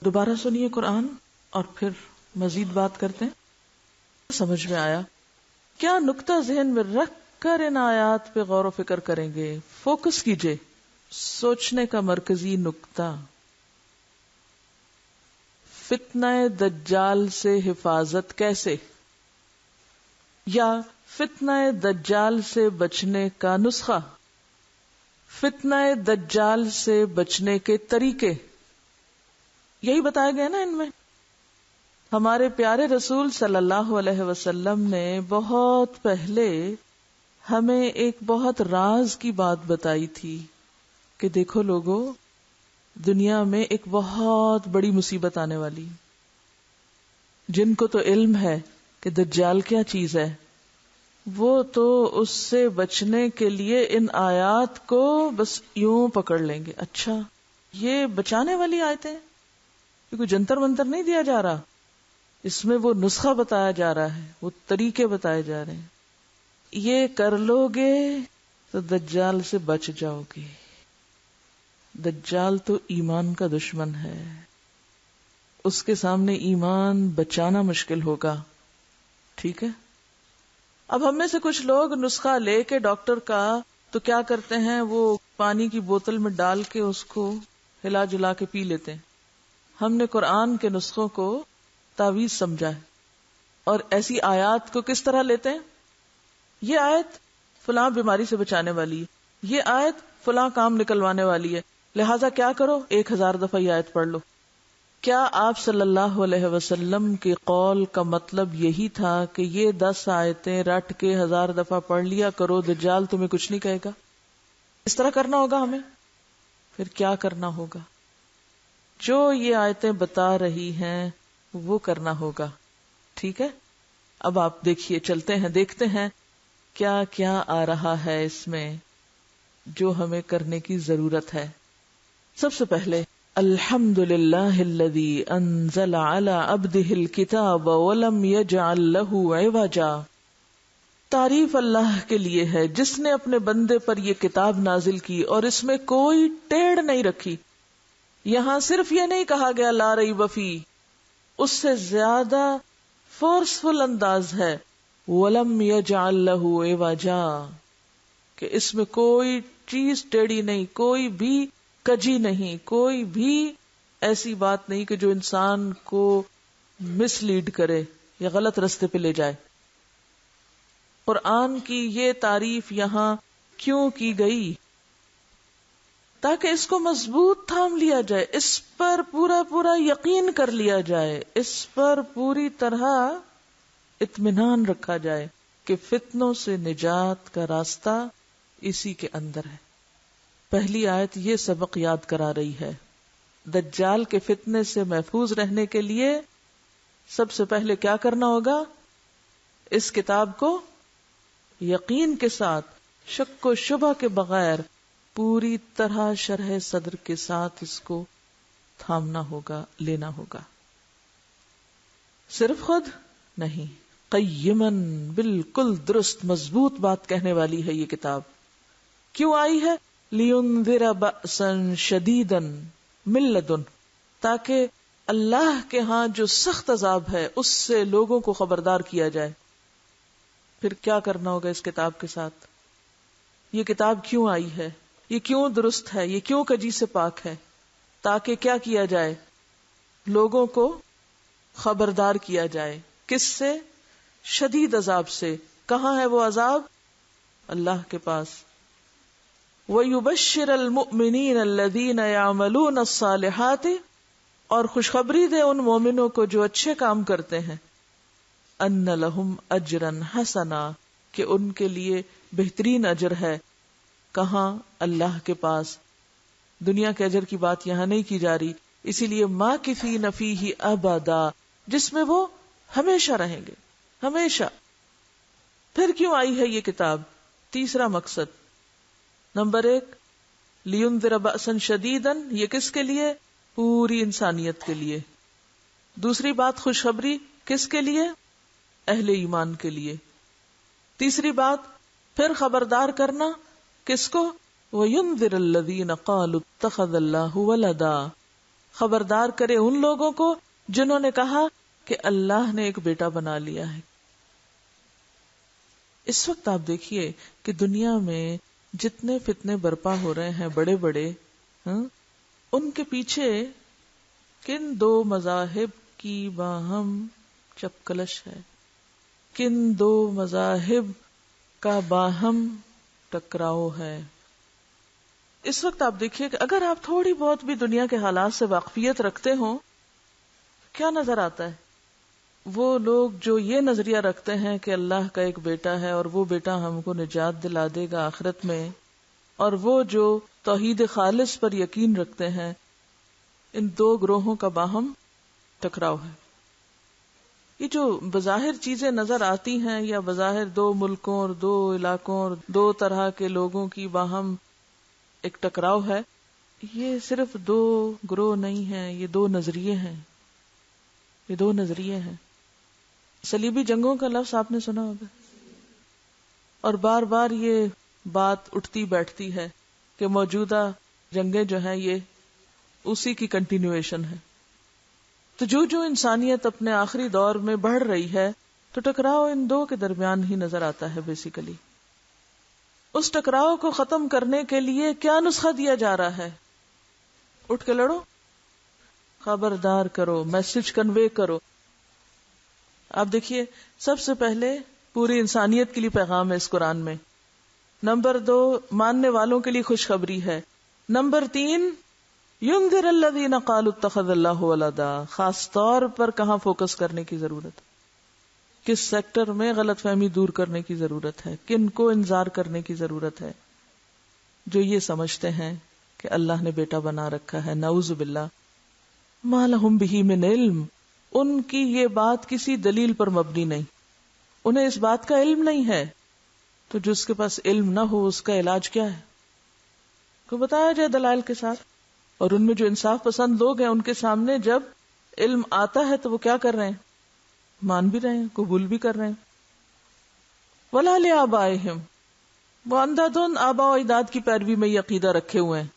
دوبارہ سنیے قرآن اور پھر مزید بات کرتے ہیں. سمجھ میں آیا؟ کیا نقطہ ذہن میں رکھ کر ان آیات پہ غور و فکر کریں گے؟ فوکس کیجئے. سوچنے کا مرکزی نقطہ، فتنہ دجال سے حفاظت کیسے، یا فتنہ دجال سے بچنے کا نسخہ، فتنہ دجال سے بچنے کے طریقے، یہی بتایا گیا نا ان میں. ہمارے پیارے رسول صلی اللہ علیہ وسلم نے بہت پہلے ہمیں ایک بہت راز کی بات بتائی تھی کہ دیکھو لوگو، دنیا میں ایک بہت بڑی مصیبت آنے والی. جن کو تو علم ہے کہ دجال کیا چیز ہے، وہ تو اس سے بچنے کے لیے ان آیات کو بس یوں پکڑ لیں گے. اچھا، یہ بچانے والی آیتیں، یہ کوئی جنتر منتر نہیں دیا جا رہا، اس میں وہ نسخہ بتایا جا رہا ہے، وہ طریقے بتائے جا رہے ہیں. یہ کر لو گے تو دجال سے بچ جاؤ گے. دجال تو ایمان کا دشمن ہے، اس کے سامنے ایمان بچانا مشکل ہوگا. ٹھیک ہے. اب ہم میں سے کچھ لوگ نسخہ لے کے ڈاکٹر کا تو کیا کرتے ہیں، وہ پانی کی بوتل میں ڈال کے اس کو ہلا جلا کے پی لیتے ہیں. ہم نے قرآن کے نسخوں کو تعویذ سمجھا ہے، اور ایسی آیات کو کس طرح لیتے ہیں؟ یہ آیت فلاں بیماری سے بچانے والی ہے، یہ آیت فلاں کام نکلوانے والی ہے، لہٰذا کیا کرو، 1000 دفعہ یہ آیت پڑھ لو. کیا آپ صلی اللہ علیہ وسلم کے قول کا مطلب یہی تھا کہ یہ 10 آیتیں رٹ کے 1000 دفعہ پڑھ لیا کرو، دجال تمہیں کچھ نہیں کہے گا؟ اس طرح کرنا ہوگا ہمیں؟ پھر کیا کرنا ہوگا؟ جو یہ آیتیں بتا رہی ہیں وہ کرنا ہوگا. ٹھیک ہے. اب آپ دیکھیے، چلتے ہیں، دیکھتے ہیں کیا کیا آ رہا ہے اس میں جو ہمیں کرنے کی ضرورت ہے. سب سے پہلے الحمد للہ الذی انزل علی عبدہ الکتاب ولم یجعل لہ عوجا. تعریف اللہ کے لیے ہے جس نے اپنے بندے پر یہ کتاب نازل کی اور اس میں کوئی ٹیڑھ نہیں رکھی. یہاں صرف یہ نہیں کہا گیا لا ریب فیہ، اس سے زیادہ فورسفل انداز ہے وَلَمْ يَجْعَلْ لَهُ عِوَجًا، کہ اس میں کوئی چیز ٹیڑھی نہیں، کوئی بھی کجی نہیں، کوئی بھی ایسی بات نہیں کہ جو انسان کو مس لیڈ کرے یا غلط رستے پہ لے جائے. قرآن کی یہ تعریف یہاں کیوں کی گئی؟ تاکہ اس کو مضبوط تھام لیا جائے، اس پر پورا پورا یقین کر لیا جائے، اس پر پوری طرح اطمینان رکھا جائے کہ فتنوں سے نجات کا راستہ اسی کے اندر ہے. پہلی آیت یہ سبق یاد کرا رہی ہے. دجال کے فتنے سے محفوظ رہنے کے لیے سب سے پہلے کیا کرنا ہوگا؟ اس کتاب کو یقین کے ساتھ، شک و شبہ کے بغیر، پوری طرح شرح صدر کے ساتھ اس کو تھامنا ہوگا، لینا ہوگا. صرف خود نہیں، قیمن، بالکل درست مضبوط بات کہنے والی ہے یہ کتاب. کیوں آئی ہے؟ لِيُنذِرَ بَأْسًا شَدِيدًا مِن لَدُنْ، تاکہ اللہ کے ہاں جو سخت عذاب ہے اس سے لوگوں کو خبردار کیا جائے. پھر کیا کرنا ہوگا اس کتاب کے ساتھ؟ یہ کتاب کیوں آئی ہے؟ یہ کیوں درست ہے؟ یہ کیوں کجی سے پاک ہے؟ تاکہ کیا کیا جائے؟ لوگوں کو خبردار کیا جائے. کس سے؟ شدید عذاب سے. کہاں ہے وہ عذاب؟ اللہ کے پاس. وَيُبَشِّرَ الْمُؤْمِنِينَ الَّذِينَ يَعْمَلُونَ الصَّالِحَاتِ، اور خوشخبری دے ان مومنوں کو جو اچھے کام کرتے ہیں، أَنَّ لَهُمْ أَجْرًا حَسَنًا، کہ ان کے لیے بہترین اجر ہے. کہاں؟ اللہ کے پاس. دنیا کے اجر کی بات یہاں نہیں کی جا رہی، اسی لیے ماکثین فیہ ابدا، جس میں وہ ہمیشہ رہیں گے، ہمیشہ. پھر کیوں آئی ہے یہ کتاب؟ تیسرا مقصد. نمبر 1، لِيُنذِرَ بَأْسًا شَدِيدًا، یہ کس کے لیے؟ پوری انسانیت کے لیے. دوسری بات خوشخبری کس کے لیے؟ اہل ایمان کے لیے. تیسری بات پھر خبردار کرنا کس کو؟ وَيُنذِرَ الَّذِينَ قَالُوا اتَّخَذَ اللَّهُ وَلَدًا، خبردار کرے ان لوگوں کو جنہوں نے کہا کہ اللہ نے ایک بیٹا بنا لیا ہے. اس وقت آپ دیکھیے کہ دنیا میں جتنے فتنے برپا ہو رہے ہیں بڑے بڑے، ان کے پیچھے کن دو مذاہب کی باہم چپکلش ہے، کن دو مذاہب کا باہم ٹکراؤ ہے. اس وقت آپ دیکھیے کہ اگر آپ تھوڑی بہت بھی دنیا کے حالات سے واقفیت رکھتے ہوں، کیا نظر آتا ہے؟ وہ لوگ جو یہ نظریہ رکھتے ہیں کہ اللہ کا ایک بیٹا ہے اور وہ بیٹا ہم کو نجات دلا دے گا آخرت میں، اور وہ جو توحید خالص پر یقین رکھتے ہیں، ان دو گروہوں کا باہم ٹکراؤ ہے. یہ جو بظاہر چیزیں نظر آتی ہیں یا بظاہر دو ملکوں اور دو علاقوں اور دو طرح کے لوگوں کی باہم ایک ٹکراؤ ہے، یہ صرف دو گروہ نہیں ہیں، یہ دو نظریے ہیں. یہ دو نظریے ہیں. صلیبی جنگوں کا لفظ آپ نے سنا ہوگا، اور بار بار یہ بات اٹھتی بیٹھتی ہے کہ موجودہ جنگیں جو ہیں یہ اسی کی کنٹینیویشن ہے. تو جو انسانیت اپنے آخری دور میں بڑھ رہی ہے تو ٹکراؤ ان دو کے درمیان ہی نظر آتا ہے بیسیکلی. اس ٹکراؤ کو ختم کرنے کے لیے کیا نسخہ دیا جا رہا ہے؟ اٹھ کے لڑو، خبردار کرو، میسج کنوے کرو. آپ دیکھیے سب سے پہلے پوری انسانیت کے لیے پیغام ہے اس قرآن میں. نمبر 2 ماننے والوں کے لیے خوشخبری ہے. نمبر 3 ينذر الذين قالوا اتخذ الله ولدا. خاص طور پر کہاں فوکس کرنے کی ضرورت ہے، کس سیکٹر میں غلط فہمی دور کرنے کی ضرورت ہے، کن کو انذار کرنے کی ضرورت ہے؟ جو یہ سمجھتے ہیں کہ اللہ نے بیٹا بنا رکھا ہے، نعوذ باللہ. ما لهم به من علم. ان کی یہ بات کسی دلیل پر مبنی نہیں، انہیں اس بات کا علم نہیں ہے. تو جس کے پاس علم نہ ہو اس کا علاج کیا ہے؟ کو بتایا جائے دلائل کے ساتھ. اور ان میں جو انصاف پسند لوگ ہیں ان کے سامنے جب علم آتا ہے تو وہ کیا کر رہے ہیں؟ مان بھی رہے ہیں، قبول بھی کر رہے ہیں. وَلَا لِآبَائِهِمْ. وہ اندھادھند آبا و اجداد کی پیروی میں یہ عقیدہ رکھے ہوئے ہیں،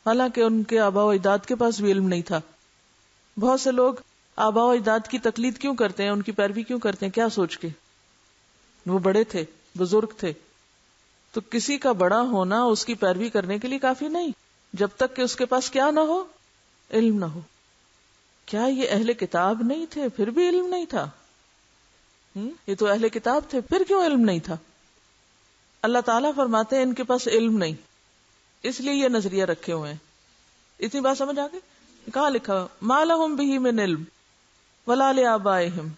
حالانکہ ان کے آبا و اجداد کے پاس بھی علم نہیں تھا. بہت سے لوگ آبا و اجداد کی تقلید کیوں کرتے ہیں، ان کی پیروی کیوں کرتے ہیں؟ کیا سوچ کے؟ وہ بڑے تھے، بزرگ تھے. تو کسی کا بڑا ہونا اس کی پیروی کرنے کے لیے کافی نہیں جب تک کہ اس کے پاس کیا نہ ہو، علم نہ ہو. کیا یہ اہل کتاب نہیں تھے پھر بھی علم نہیں تھا؟ یہ تو اہل کتاب تھے، پھر کیوں علم نہیں تھا؟ اللہ تعالیٰ فرماتے ہیں ان کے پاس علم نہیں، اس لیے یہ نظریہ رکھے ہوئے ہیں. اتنی بات سمجھ آ گئی؟ کہاں لکھا ما لہم بہ من علم ولا لآبائہم.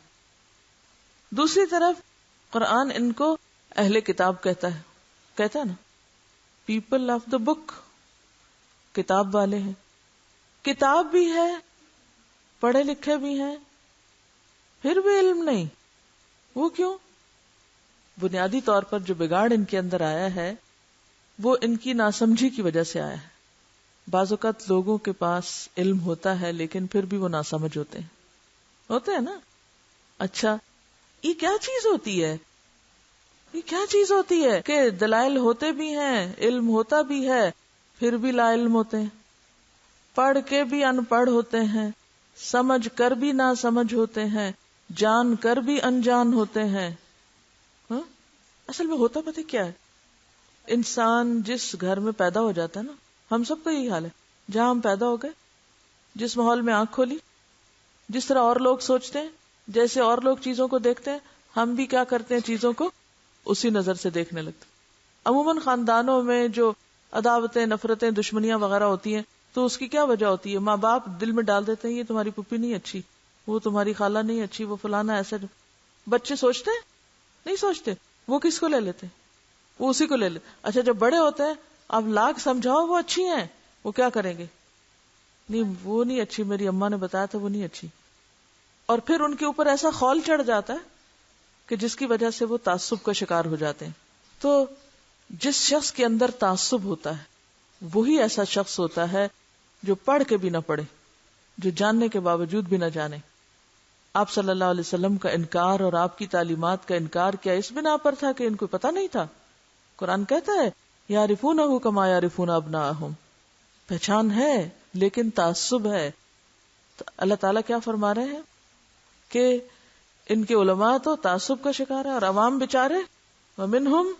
دوسری طرف قرآن ان کو اہل کتاب کہتا ہے نا، پیپل آف دا بک، کتاب والے ہیں. کتاب بھی ہے، پڑھے لکھے بھی ہیں، پھر بھی علم نہیں. وہ کیوں؟ بنیادی طور پر جو بگاڑ ان کے اندر آیا ہے وہ ان کی ناسمجھی کی وجہ سے آیا ہے. بعض اوقات لوگوں کے پاس علم ہوتا ہے لیکن پھر بھی وہ ناسمجھ ہوتے ہیں نا. اچھا یہ کیا چیز ہوتی ہے؟ یہ کیا چیز ہوتی ہے کہ دلائل ہوتے بھی ہیں، علم ہوتا بھی ہے، پھر بھی لا علم ہوتے ہیں، پڑھ کے بھی ان پڑھ ہوتے ہیں، سمجھ کر بھی نہ سمجھ ہوتے ہیں، جان کر بھی انجان ہوتے ہیں. اصل میں ہوتا پتہ کیا ہے؟ انسان جس گھر میں پیدا ہو جاتا ہے نا، ہم سب کا یہی حال ہے، جہاں ہم پیدا ہو گئے، جس ماحول میں آنکھ کھولی، جس طرح اور لوگ سوچتے ہیں، جیسے اور لوگ چیزوں کو دیکھتے ہیں، ہم بھی کیا کرتے ہیں؟ چیزوں کو اسی نظر سے دیکھنے لگتے. عموماً خاندانوں میں جو عداوتیں، نفرتیں، دشمنیاں وغیرہ ہوتی ہیں تو اس کی کیا وجہ ہوتی ہے؟ ماں باپ دل میں ڈال دیتے ہیں یہ تمہاری پھوپھی نہیں اچھی، وہ تمہاری خالہ نہیں اچھی، وہ فلانا ایسا. بچے سوچتے ہیں؟ نہیں سوچتے. وہ کس کو لے لیتے؟ وہ اسی کو لے لیتے. اچھا جب بڑے ہوتے ہیں اب لاکھ سمجھاؤ وہ اچھی ہیں، وہ کیا کریں گے؟ نہیں وہ نہیں اچھی، میری اماں نے بتایا تھا وہ نہیں اچھی. اور پھر ان کے اوپر ایسا خول چڑھ جاتا ہے کہ جس کی وجہ سے وہ تعصب کا شکار ہو جاتے ہیں. تو جس شخص کے اندر تعصب ہوتا ہے وہی ایسا شخص ہوتا ہے جو پڑھ کے بھی نہ پڑھے، جو جاننے کے باوجود بھی نہ جانے. آپ صلی اللہ علیہ وسلم کا انکار اور آپ کی تعلیمات کا انکار کیا اس بنا پر تھا کہ ان کو پتہ نہیں تھا؟ قرآن کہتا ہے یعرفونہ کما یعرفون ابناءہم. پہچان ہے لیکن تعصب ہے، تو اللہ تعالیٰ کیا فرما رہے ہیں کہ ان کے علماء تو تعصب کا شکار ہے، اور عوام بیچارے ومنہم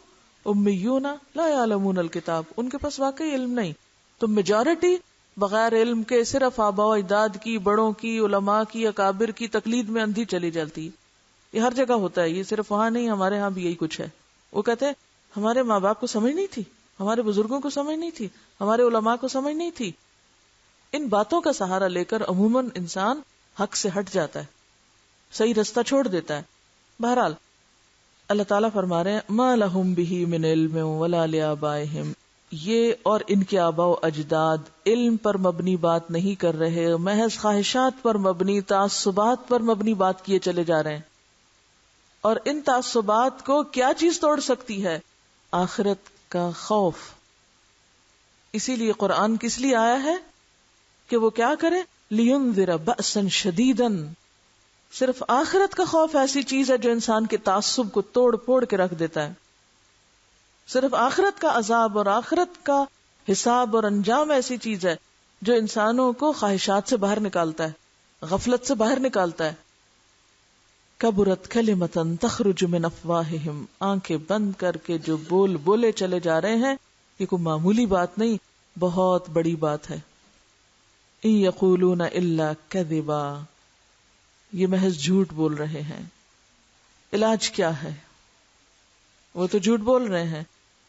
امیون لا یعلمون الکتاب، ان کے پاس واقعی علم نہیں. تو میجورٹی بغیر علم کے صرف آباء و اجداد کی، بڑوں کی، علماء کی، اکابر کی تقلید میں اندھی چلی جاتی. یہ ہر جگہ ہوتا ہے، یہ صرف وہاں نہیں، ہمارے ہاں بھی یہی کچھ ہے. وہ کہتے ہیں ہمارے ماں باپ کو سمجھ نہیں تھی، ہمارے بزرگوں کو سمجھ نہیں تھی، ہمارے علماء کو سمجھ نہیں تھی. ان باتوں کا سہارا لے کر عموماً انسان حق سے ہٹ جاتا ہے، صحیح رستہ چھوڑ دیتا ہے. بہرحال اللہ تعالیٰ فرما رہے ہیں ما لہم بہ من علم ولا لآبائہم، یہ اور ان کے آباء و اجداد علم پر مبنی بات نہیں کر رہے، محض خواہشات پر مبنی، تعصبات پر مبنی بات کیے چلے جا رہے ہیں. اور ان تعصبات کو کیا چیز توڑ سکتی ہے؟ آخرت کا خوف. اسی لیے قرآن کس لیے آیا ہے کہ وہ کیا کرے؟ لِيُنذِرَ بَأْسًا شَدِيدًا. صرف آخرت کا خوف ایسی چیز ہے جو انسان کے تعصب کو توڑ پھوڑ کے رکھ دیتا ہے. صرف آخرت کا عذاب اور آخرت کا حساب اور انجام ایسی چیز ہے جو انسانوں کو خواہشات سے باہر نکالتا ہے، غفلت سے باہر نکالتا ہے. کبرت کلمۃ تخرج من افواہہم، آنکھیں بند کر کے جو بول بولے چلے جا رہے ہیں، یہ کوئی معمولی بات نہیں، بہت بڑی بات ہے. ان یقولون الا کذبا، یہ محض جھوٹ بول رہے ہیں. علاج کیا ہے؟ وہ تو جھوٹ بول رہے ہیں،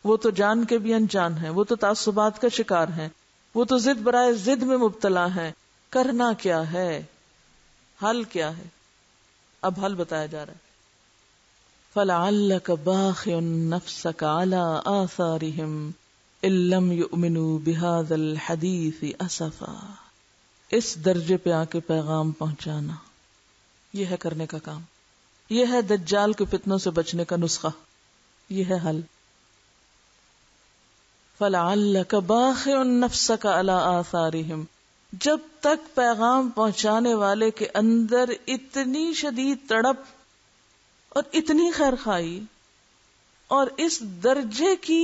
وہ تو جان کے بھی انجان ہیں، وہ تو تعصبات کا شکار ہیں، وہ تو ضد برائے ضد میں مبتلا ہیں. کرنا کیا ہے؟ حل کیا ہے؟ اب حل بتایا جا رہا ہے. فَلَعَلَّكَ بَاخِعٌ نَفْسَكَ عَلَىٰ آثَارِهِمْ إِن لَّمْ يُؤْمِنُوا بِهَٰذَا الْحَدِيثِ أَسَفًا. اس درجے پہ آ کے پیغام پہنچانا، یہ ہے کرنے کا کام، یہ ہے دجال کے فتنوں سے بچنے کا نسخہ، یہ ہے حل. فَلَعَلَّكَ بَاخِعٌ نَفْسَكَ عَلَىٰ آثَارِهِمْ، جب تک پیغام پہنچانے والے کے اندر اتنی شدید تڑپ اور اتنی خیرخواہی اور اس درجے کی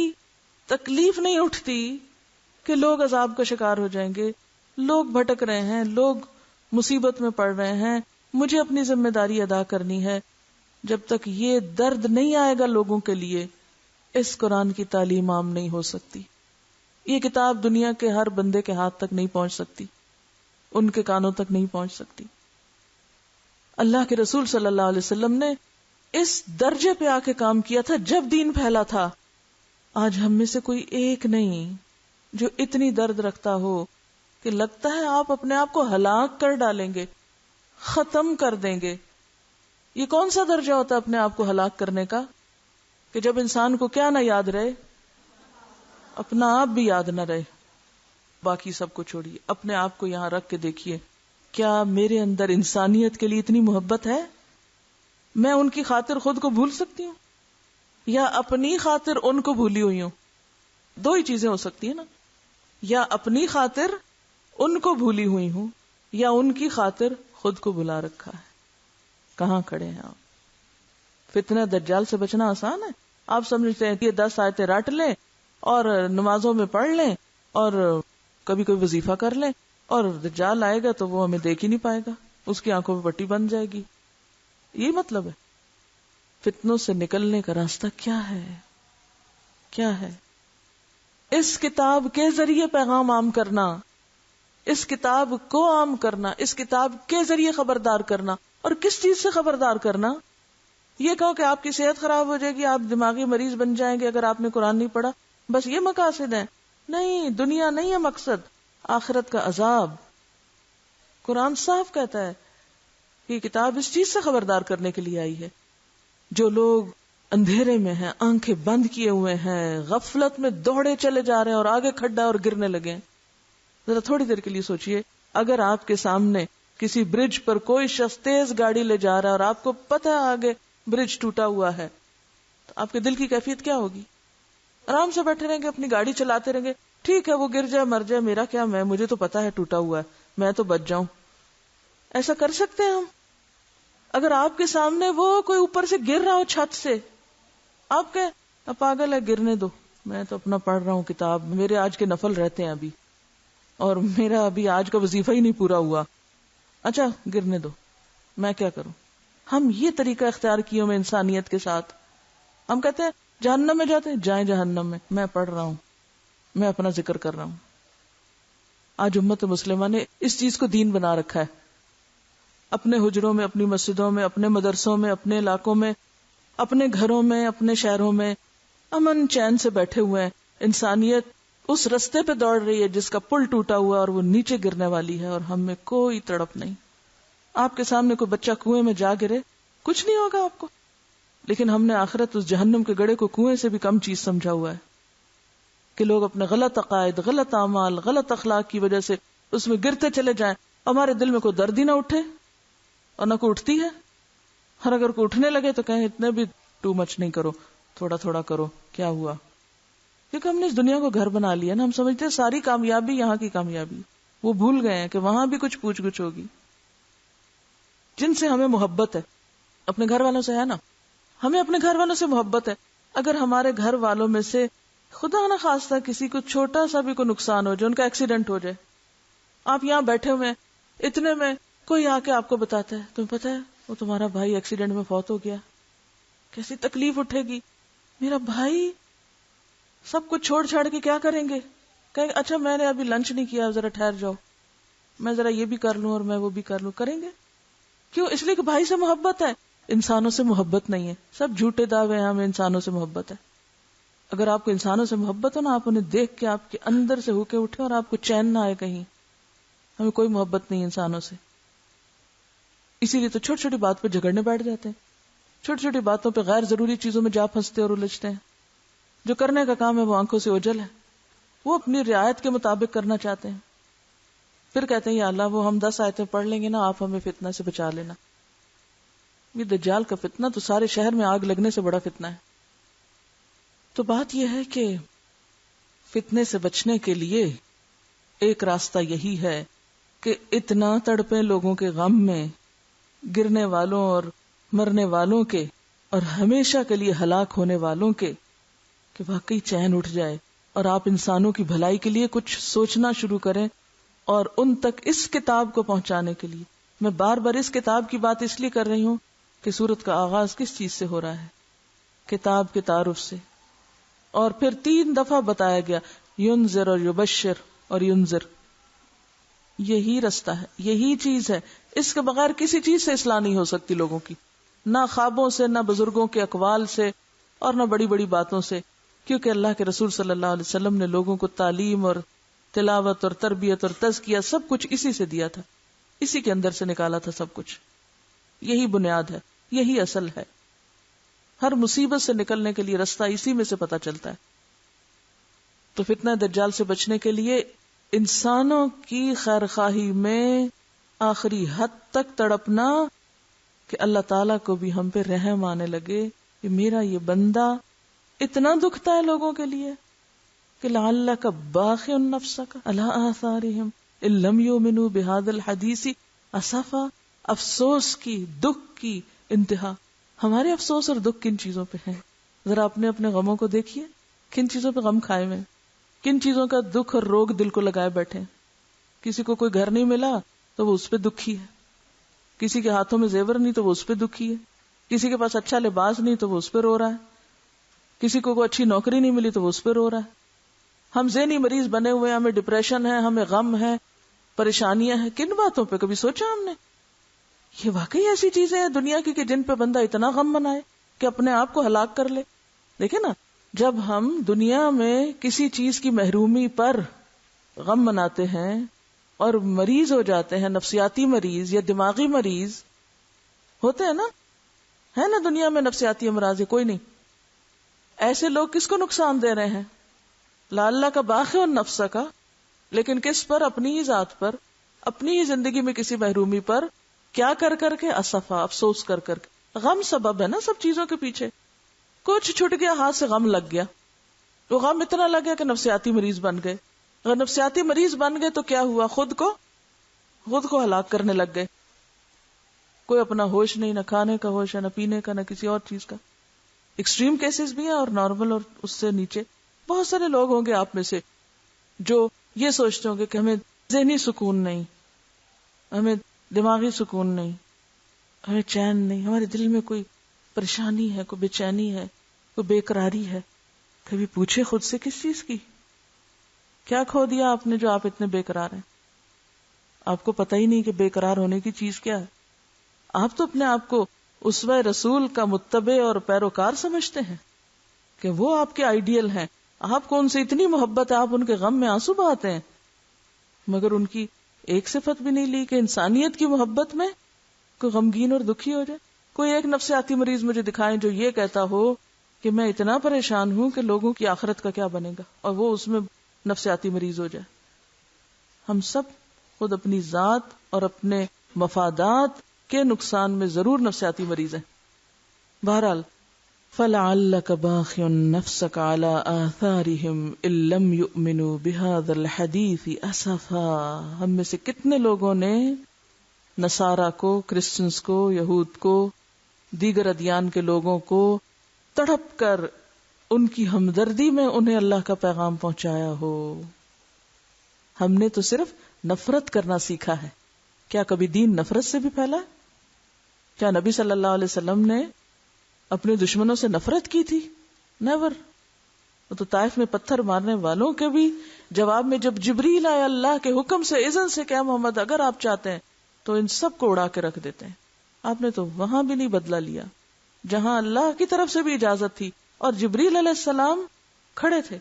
تکلیف نہیں اٹھتی کہ لوگ عذاب کا شکار ہو جائیں گے، لوگ بھٹک رہے ہیں، لوگ مصیبت میں پڑ رہے ہیں، مجھے اپنی ذمہ داری ادا کرنی ہے، جب تک یہ درد نہیں آئے گا لوگوں کے لیے، اس قرآن کی تعلیم عام نہیں ہو سکتی. یہ کتاب دنیا کے ہر بندے کے ہاتھ تک نہیں پہنچ سکتی، ان کے کانوں تک نہیں پہنچ سکتی. اللہ کے رسول صلی اللہ علیہ وسلم نے اس درجے پہ آ کے کام کیا تھا جب دین پھیلا تھا. آج ہم میں سے کوئی ایک نہیں جو اتنی درد رکھتا ہو کہ لگتا ہے آپ اپنے آپ کو ہلاک کر ڈالیں گے، ختم کر دیں گے. یہ کون سا درجہ ہوتا ہے اپنے آپ کو ہلاک کرنے کا؟ کہ جب انسان کو کیا نہ یاد رہے؟ اپنا آپ بھی یاد نہ رہے. باقی سب کو چھوڑیے، اپنے آپ کو یہاں رکھ کے دیکھیے، کیا میرے اندر انسانیت کے لیے اتنی محبت ہے؟ میں ان کی خاطر خود کو بھول سکتی ہوں یا اپنی خاطر ان کو بھولی ہوئی ہوں؟ دو ہی چیزیں ہو سکتی ہیں نا، یا اپنی خاطر ان کو بھولی ہوئی ہوں یا ان کی خاطر خود کو بھلا رکھا ہے. کہاں کھڑے ہیں آپ؟ فتنہ دجال سے بچنا آسان ہے. آپ سمجھتے ہیں کہ 10 آیتیں رٹ لیں اور نمازوں میں پڑھ لیں اور کبھی کوئی وظیفہ کر لیں اور دجال آئے گا تو وہ ہمیں دیکھ ہی نہیں پائے گا، اس کی آنکھوں پہ پٹی بن جائے گی. یہ مطلب ہے؟ فتنوں سے نکلنے کا راستہ کیا ہے؟ کیا ہے؟ اس کتاب کے ذریعے پیغام عام کرنا، اس کتاب کو عام کرنا، اس کتاب کے ذریعے خبردار کرنا. اور کس چیز سے خبردار کرنا؟ یہ کہو کہ آپ کی صحت خراب ہو جائے گی، آپ دماغی مریض بن جائیں گے اگر آپ نے قرآن نہیں پڑھا، بس یہ مقاصد ہیں؟ نہیں، دنیا نہیں ہے مقصد، آخرت کا عذاب. قرآن صاف کہتا ہے کہ کتاب اس چیز سے خبردار کرنے کے لیے آئی ہے. جو لوگ اندھیرے میں ہیں، آنکھیں بند کیے ہوئے ہیں، غفلت میں دوڑے چلے جا رہے ہیں اور آگے کھڈا اور گرنے لگے، ذرا تھوڑی دیر کے لیے سوچئے، اگر آپ کے سامنے کسی برج پر کوئی شخص تیز گاڑی لے جا رہا ہے اور آپ کو پتہ ہے آگے برج ٹوٹا ہوا ہے، تو آپ کے دل کی کیفیت کیا ہوگی؟ آرام سے بیٹھے رہیں گے، اپنی گاڑی چلاتے رہیں گے، ٹھیک ہے وہ گر جائے مر جائے، میرا کیا، مجھے تو پتا ہے ٹوٹا ہوا ہے، میں تو بچ جاؤں. ایسا کر سکتے ہیں ہم؟ اگر آپ کے سامنے وہ کوئی اوپر سے گر رہا ہو چھت سے، آپ کہ پاگل ہے گرنے دو، میں تو اپنا پڑھ رہا ہوں کتاب، میرے آج کے نفل رہتے ہیں ابھی، اور میرا ابھی آج کا وظیفہ ہی نہیں پورا ہوا. اچھا گرنے دو، میں کیا کروں. ہم یہ طریقہ اختیار کیے ہوئے انسانیت کے ساتھ. ہم کہتے ہیں جہنم میں جاتے ہیں، جائیں جہنم میں پڑھ رہا ہوں، میں اپنا ذکر کر رہا ہوں. آج امت مسلمہ نے اس چیز کو دین بنا رکھا ہے. اپنے حجروں میں، اپنی مسجدوں میں، اپنے مدرسوں میں، اپنے علاقوں میں، اپنے گھروں میں، اپنے شہروں میں امن چین سے بیٹھے ہوئے ہیں. انسانیت اس رستے پہ دوڑ رہی ہے جس کا پل ٹوٹا ہوا اور وہ نیچے گرنے والی ہے، اور ہم میں کوئی تڑپ نہیں. آپ کے سامنے کوئی بچہ کنویں میں جا گرے، کچھ نہیں ہوگا آپ کو، لیکن ہم نے آخرت اس جہنم کے گڑھے کو کنویں سے بھی کم چیز سمجھا ہوا ہے کہ لوگ اپنے غلط عقائد، غلط اعمال، غلط اخلاق کی وجہ سے اس میں گرتے چلے جائیں. ہمارے دل میں کوئی درد ہی نہ اٹھے اور نہ کوئی اٹھتی ہے، اور اگر کوئی اٹھنے لگے تو کہیں اتنے بھی ٹو مچ نہیں کرو، تھوڑا تھوڑا کرو، کیا ہوا؟ کیونکہ ہم نے اس دنیا کو گھر بنا لیا نا. ہم سمجھتے ہیں ساری کامیابی یہاں کی کامیابی، وہ بھول گئے ہیں کہ وہاں بھی کچھ پوچھ گچھ ہوگی. جن سے ہمیں محبت ہے، اپنے گھر والوں سے ہے نا، ہمیں اپنے گھر والوں سے محبت ہے. اگر ہمارے گھر والوں میں سے خدا نہ خواستہ کسی کو چھوٹا سا بھی کوئی نقصان ہو جائے، ان کا ایکسیڈنٹ ہو جائے، آپ یہاں بیٹھے ہوئے ہیں، اتنے میں کوئی آ کے آپ کو بتاتا ہے تمہیں پتہ ہے وہ تمہارا بھائی ایکسیڈنٹ میں فوت ہو گیا، کیسی تکلیف اٹھے گی. میرا بھائی، سب کچھ چھوڑ چھاڑ کے کیا کریں گے؟ کہیں گے اچھا میں نے ابھی لنچ نہیں کیا، ذرا ٹھہر جاؤ، میں ذرا یہ بھی کر لوں اور میں وہ بھی کر لوں. کریں گے کیوں؟ اس لیے کہ بھائی سے محبت ہے. انسانوں سے محبت نہیں ہے. سب جھوٹے دعوے ہیں ہمیں انسانوں سے محبت ہے. اگر آپ کو انسانوں سے محبت ہو نا، آپ انہیں دیکھ کے آپ کے اندر سے ہوکے اٹھے اور آپ کو چین نہ آئے کہیں. ہمیں کوئی محبت نہیں انسانوں سے، اسی لیے تو چھوٹی چھوٹی بات پہ جھگڑنے بیٹھ جاتے ہیں، چھوٹی چھوٹی باتوں پہ غیر ضروری چیزوں میں جا پھنستے اور الجھتے ہیں. جو کرنے کا کام ہے وہ آنکھوں سے اوجھل ہے، وہ اپنی رعایت کے مطابق کرنا چاہتے ہیں. پھر کہتے ہیں یا اللہ وہ ہم 10 آیتیں پڑھ لیں گے نا، آپ ہمیں فتنہ سے بچا لینا. یہ دجال کا فتنہ تو سارے شہر میں آگ لگنے سے بڑا فتنہ ہے. تو بات یہ ہے کہ فتنے سے بچنے کے لیے ایک راستہ یہی ہے کہ اتنا تڑپیں لوگوں کے غم میں، گرنے والوں اور مرنے والوں کے اور ہمیشہ کے لیے ہلاک ہونے والوں کے، کہ واقعی چین اٹھ جائے اور آپ انسانوں کی بھلائی کے لیے کچھ سوچنا شروع کریں. اور ان تک اس کتاب کو پہنچانے کے لیے میں بار بار اس کتاب کی بات اس لیے کر رہی ہوں کہ سورت کا آغاز کس چیز سے ہو رہا ہے؟ کتاب کے تعارف سے. اور پھر 3 دفعہ بتایا گیا ینذر اور یبشر اور ینذر. یہی رستہ ہے، یہی چیز ہے. اس کے بغیر کسی چیز سے اصلاح نہیں ہو سکتی لوگوں کی، نہ خوابوں سے، نہ بزرگوں کے اقوال سے، اور نہ بڑی بڑی باتوں سے. کیونکہ اللہ کے رسول صلی اللہ علیہ وسلم نے لوگوں کو تعلیم اور تلاوت اور تربیت اور تزکیہ سب کچھ اسی سے دیا تھا، اسی کے اندر سے نکالا تھا سب کچھ. یہی بنیاد ہے، یہی اصل ہے. ہر مصیبت سے نکلنے کے لیے رستہ اسی میں سے پتہ چلتا ہے. تو فتنہ دجال سے بچنے کے لیے انسانوں کی خیرخواہی میں آخری حد تک تڑپنا کہ اللہ تعالیٰ کو بھی ہم پہ رحم آنے لگے کہ میرا یہ بندہ اتنا دکھتا ہے لوگوں کے لیے کہ لعلک باخع نفسک علی آثارہم ان لم یؤمنوا بہذا الحدیث اسفا. افسوس کی، دکھ کی انتہا. ہمارے افسوس اور دکھ کن چیزوں پہ ہیں؟ ذرا اپنے اپنے غموں کو دیکھیے، کن چیزوں پہ غم کھائے ہوئے، کن چیزوں کا دکھ اور روگ دل کو لگائے بیٹھے. کسی کو کوئی گھر نہیں ملا تو وہ اس پہ دکھی ہے، کسی کے ہاتھوں میں زیور نہیں تو وہ اس پہ دکھی ہے، کسی کے پاس اچھا لباس نہیں تو وہ اس پہ رو رہا ہے، کسی کو کوئی اچھی نوکری نہیں ملی تو وہ اس پہ رو رہا ہے. ہم ذہنی مریض بنے ہوئے ہیں، ہمیں ڈپریشن ہے، ہمیں غم ہے، پریشانیاں ہیں. کن باتوں پہ کبھی سوچا ہم نے؟ یہ واقعی ایسی چیزیں ہیں دنیا کی کہ جن پہ بندہ اتنا غم منائے کہ اپنے آپ کو ہلاک کر لے. دیکھیں نا، جب ہم دنیا میں کسی چیز کی محرومی پر غم مناتے ہیں اور مریض ہو جاتے ہیں، نفسیاتی مریض یا دماغی مریض ہوتے ہیں نا، ہے نا دنیا میں نفسیاتی امراض ہے کوئی نہیں. ایسے لوگ کس کو نقصان دے رہے ہیں؟ لعلہ کا باخع نفس کا، لیکن کس پر؟ اپنی ہی ذات پر، اپنی ہی زندگی میں کسی محرومی پر. کیا کر کر کے؟ اسفا، افسوس کر کر کے. غم سبب ہے نا سب چیزوں کے پیچھے. کچھ چھٹ گیا ہاتھ سے، غم لگ گیا، تو غم اتنا لگ گیا کہ نفسیاتی مریض بن گئے. اگر نفسیاتی مریض بن گئے تو کیا ہوا؟ خود کو ہلاک کرنے لگ گئے. کوئی اپنا ہوش نہیں، نہ کھانے کا ہوش ہے، نہ پینے کا، نہ کسی اور چیز کا. ایکسٹریم کیسز بھی ہیں اور نارمل اور اس سے نیچے. بہت سارے لوگ ہوں گے آپ میں سے جو یہ سوچتے ہوں گے کہ ہمیں ذہنی سکون نہیں، ہمیں دماغی سکون نہیں، ہمیں چین نہیں، ہمارے دل میں کوئی پریشانی ہے، کوئی بے چینی ہے، کوئی بے قراری ہے. کبھی پوچھے خود سے کس چیز کی؟ کیا کھو دیا آپ نے جو آپ اتنے بے قرار ہیں؟ آپ کو پتہ ہی نہیں کہ بے قرار ہونے کی چیز کیا ہے. آپ تو اپنے آپ کو اسوہ رسول کا متبع اور پیروکار سمجھتے ہیں کہ وہ آپ کے آئیڈیل ہیں. آپ کو ان سے اتنی محبت ہے، آپ ان کے غم میں آنسو بہاتے ہیں، مگر ان کی ایک صفت بھی نہیں لی کہ انسانیت کی محبت میں کوئی غمگین اور دکھی ہو جائے. کوئی ایک نفسیاتی مریض مجھے دکھائیں جو یہ کہتا ہو کہ میں اتنا پریشان ہوں کہ لوگوں کی آخرت کا کیا بنے گا، اور وہ اس میں نفسیاتی مریض ہو جائے. ہم سب خود اپنی ذات اور اپنے مفادات کے نقصان میں ضرور نفسیاتی مریض ہیں. بہرحال فَلَعَلَّكَ بَاخِعٌ نَفْسَكَ عَلَىٰ آثَارِهِمْ إِن لَّمْ يُؤْمِنُوا بِهَٰذَا الْحَدِيثِ أَسَفًا. ہم میں سے کتنے لوگوں نے نصارہ کو، کرسچنز کو، یہود کو، دیگر ادیان کے لوگوں کو تڑپ کر ان کی ہمدردی میں انہیں اللہ کا پیغام پہنچایا ہو. ہم نے تو صرف نفرت کرنا سیکھا ہے. کیا کبھی دین نفرت سے بھی پھیلا؟ کیا نبی صلی اللہ علیہ وسلم نے اپنے دشمنوں سے نفرت کی تھی؟ نیور. وہ تو طائف میں پتھر مارنے والوں کے بھی جواب میں جب جبریل آئے اللہ کے حکم سے، اذن سے کہ محمد اگر آپ چاہتے ہیں تو ان سب کو اڑا کے رکھ دیتے ہیں. آپ نے تو وہاں بھی نہیں بدلہ لیا جہاں اللہ کی طرف سے بھی اجازت تھی، اور جبریل علیہ السلام کھڑے تھے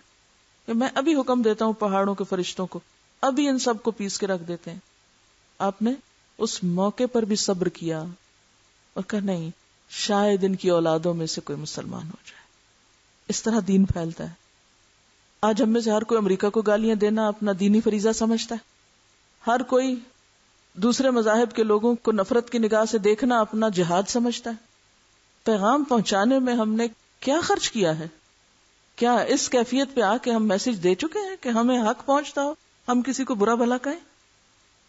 کہ میں ابھی حکم دیتا ہوں پہاڑوں کے فرشتوں کو، ابھی ان سب کو پیس کے رکھ دیتے ہیں. آپ نے اس موقع پر بھی صبر کیا اور کہا نہیں، شاید ان کی اولادوں میں سے کوئی مسلمان ہو جائے. اس طرح دین پھیلتا ہے. آج ہم میں سے ہر کوئی امریکہ کو گالیاں دینا اپنا دینی فریضہ سمجھتا ہے. ہر کوئی دوسرے مذاہب کے لوگوں کو نفرت کی نگاہ سے دیکھنا اپنا جہاد سمجھتا ہے. پیغام پہنچانے میں ہم نے کیا خرچ کیا ہے؟ کیا اس کیفیت پہ آ کے ہم میسج دے چکے ہیں کہ ہمیں حق پہنچتا ہو، ہم کسی کو برا بھلا کہیں؟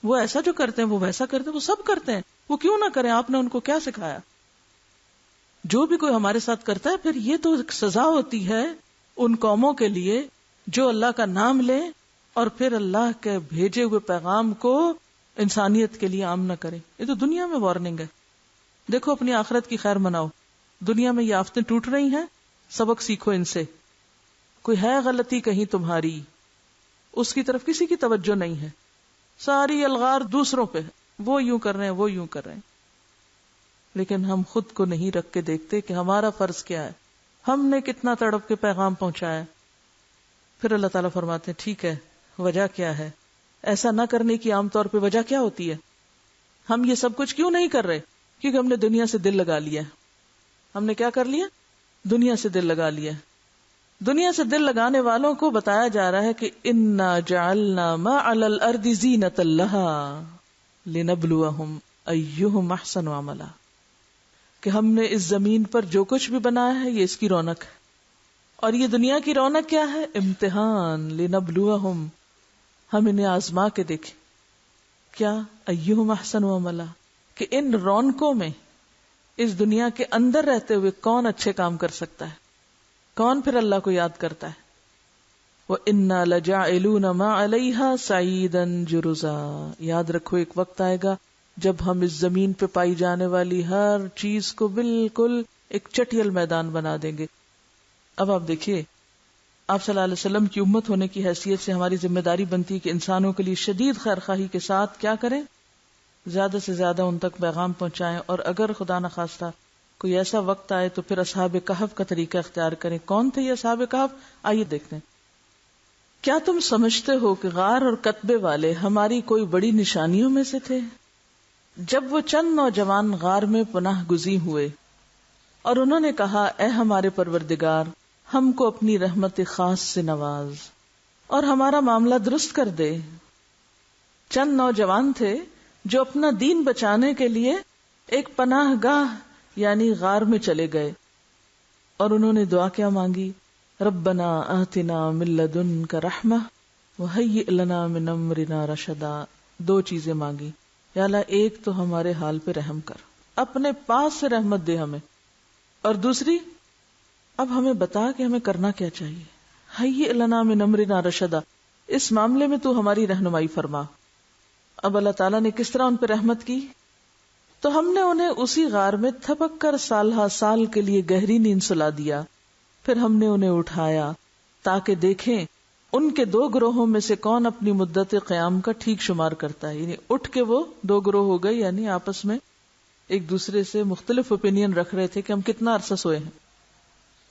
وہ ایسا جو کرتے ہیں وہ ویسا کرتے ہیں، وہ سب کرتے ہیں، وہ کیوں نہ کریں؟ آپ نے ان کو کیا سکھایا؟ جو بھی کوئی ہمارے ساتھ کرتا ہے پھر یہ تو ایک سزا ہوتی ہے ان قوموں کے لیے جو اللہ کا نام لے اور پھر اللہ کے بھیجے ہوئے پیغام کو انسانیت کے لیے عام نہ کرے. یہ تو دنیا میں وارننگ ہے. دیکھو اپنی آخرت کی خیر مناؤ. دنیا میں یہ آفتیں ٹوٹ رہی ہیں، سبق سیکھو ان سے. کوئی ہے غلطی کہیں تمہاری، اس کی طرف کسی کی توجہ نہیں ہے، ساری الغار دوسروں پہ، وہ یوں کر رہے ہیں، وہ یوں کر رہے ہیں. لیکن ہم خود کو نہیں رکھ کے دیکھتے کہ ہمارا فرض کیا ہے، ہم نے کتنا تڑپ کے پیغام پہنچایا. پھر اللہ تعالیٰ فرماتے ہیں ٹھیک ہے، وجہ کیا ہے؟ ایسا نہ کرنے کی عام طور پہ وجہ کیا ہوتی ہے؟ ہم یہ سب کچھ کیوں نہیں کر رہے؟ کیونکہ ہم نے دنیا سے دل لگا لیا. ہم نے کیا کر لیا؟ دنیا سے دل لگا لیا. دنیا سے دل لگانے والوں کو بتایا جا رہا ہے کہ انا جعلنا ما علی الارض زینۃ لها لنبلوہم ایہم احسن عملا، کہ ہم نے اس زمین پر جو کچھ بھی بنایا ہے یہ اس کی رونق ہے. اور یہ دنیا کی رونق کیا ہے؟ امتحان. لنبلوہم، ہم انہیں آزما کے دیکھیں. کیا؟ ایہم احسن عملا، کہ ان رونقوں میں اس دنیا کے اندر رہتے ہوئے کون اچھے کام کر سکتا ہے، کون پھر اللہ کو یاد کرتا ہے. وَإِنَّا لَجَاعِلُونَ مَا عَلَيْهَا سَعِيدًا جُرُزًا. یاد رکھو ایک وقت آئے گا جب ہم اس زمین پہ پائی جانے والی ہر چیز کو بالکل ایک چٹیل میدان بنا دیں گے. اب آپ دیکھیے، آپ صلی اللہ علیہ وسلم کی امت ہونے کی حیثیت سے ہماری ذمہ داری بنتی ہے کہ انسانوں کے لیے شدید خیرخواہی کے ساتھ کیا کریں؟ زیادہ سے زیادہ ان تک پیغام پہنچائیں. اور اگر خدا نخواستہ کوئی ایسا وقت آئے تو پھر اصحاب کہف کا طریقہ اختیار کریں. کون تھے یہ اصحاب کہف؟ آئیے دیکھتے ہیں. کیا تم سمجھتے ہو کہ غار اور کتبے والے ہماری کوئی بڑی نشانیوں میں سے تھے؟ جب وہ چند نوجوان غار میں پناہ گزین ہوئے اور انہوں نے کہا اے ہمارے پروردگار، ہم کو اپنی رحمت خاص سے نواز اور ہمارا معاملہ درست کر دے. چند نوجوان تھے جو اپنا دین بچانے کے لیے ایک پناہ گاہ یعنی غار میں چلے گئے، اور انہوں نے دعا کیا مانگی؟ ربنا آتنا من لدنک رحمہ وہیئ لنا من امرنا رشدا. دو چیزیں مانگی. یا اللہ، ایک تو ہمارے حال پہ رحم کر، اپنے پاس سے رحمت دے ہمیں، اور دوسری اب ہمیں بتا کہ ہمیں کرنا کیا چاہیے. ہیئ لنا من امرنا رشدا، اس معاملے میں تو ہماری رہنمائی فرما. اب اللہ تعالیٰ نے کس طرح ان پہ رحمت کی؟ تو ہم نے انہیں اسی غار میں تھپک کر سال ہا سال کے لیے گہری نیند سلا دیا، پھر ہم نے انہیں اٹھایا تاکہ دیکھیں ان کے دو گروہوں میں سے کون اپنی مدت قیام کا ٹھیک شمار کرتا ہے. یعنی اٹھ کے وہ دو گروہ ہو گئے، یعنی آپس میں ایک دوسرے سے مختلف اوپینین رکھ رہے تھے کہ ہم کتنا عرصہ سوئے ہیں.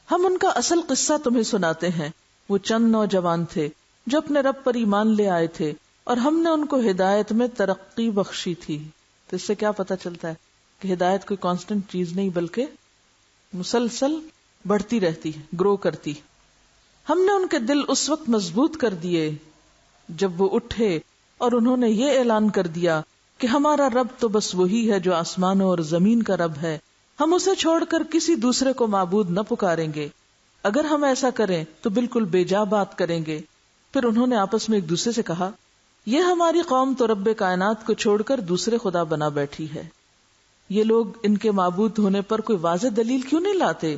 ہم ان کا اصل قصہ تمہیں سناتے ہیں. وہ چند نوجوان تھے جو اپنے رب پر ایمان لے آئے تھے اور ہم نے ان کو ہدایت میں ترقی بخشی تھی. تو اس سے کیا پتہ چلتا ہے کہ ہدایت کوئی کانسٹنٹ چیز نہیں بلکہ مسلسل بڑھتی رہتی ہے، گرو کرتی. ہم نے ان کے دل اس وقت مضبوط کر دیے جب وہ اٹھے اور انہوں نے یہ اعلان کر دیا کہ ہمارا رب تو بس وہی ہے جو آسمانوں اور زمین کا رب ہے، ہم اسے چھوڑ کر کسی دوسرے کو معبود نہ پکاریں گے. اگر ہم ایسا کریں تو بالکل بے جا بات کریں گے. پھر انہوں نے آپس میں ایک دوسرے سے کہا، یہ ہماری قوم تو رب کائنات کو چھوڑ کر دوسرے خدا بنا بیٹھی ہے. یہ لوگ ان کے معبود ہونے پر کوئی واضح دلیل کیوں نہیں لاتے؟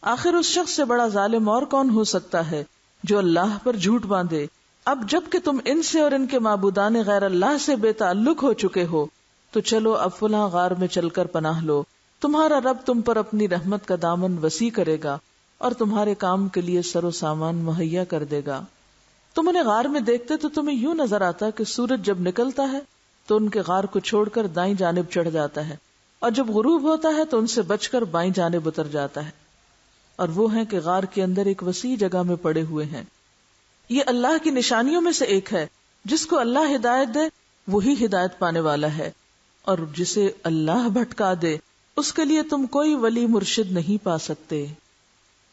آخر اس شخص سے بڑا ظالم اور کون ہو سکتا ہے جو اللہ پر جھوٹ باندھے. اب جب کہ تم ان سے اور ان کے معبودان غیر اللہ سے بے تعلق ہو چکے ہو تو چلو اب فلاں غار میں چل کر پناہ لو. تمہارا رب تم پر اپنی رحمت کا دامن وسیع کرے گا اور تمہارے کام کے لیے سر و سامان مہیا کر دے گا. تم انہیں غار میں دیکھتے تو تمہیں یوں نظر آتا کہ سورج جب نکلتا ہے تو ان کے غار کو چھوڑ کر دائیں جانب چڑھ جاتا ہے اور جب غروب ہوتا ہے تو ان سے بچ کر بائیں جانب اتر جاتا ہے. اور وہ ہیں کہ غار کے اندر ایک وسیع جگہ میں پڑے ہوئے ہیں. یہ اللہ کی نشانیوں میں سے ایک ہے. جس کو اللہ ہدایت دے وہی ہدایت پانے والا ہے، اور جسے اللہ بھٹکا دے اس کے لیے تم کوئی ولی مرشد نہیں پا سکتے.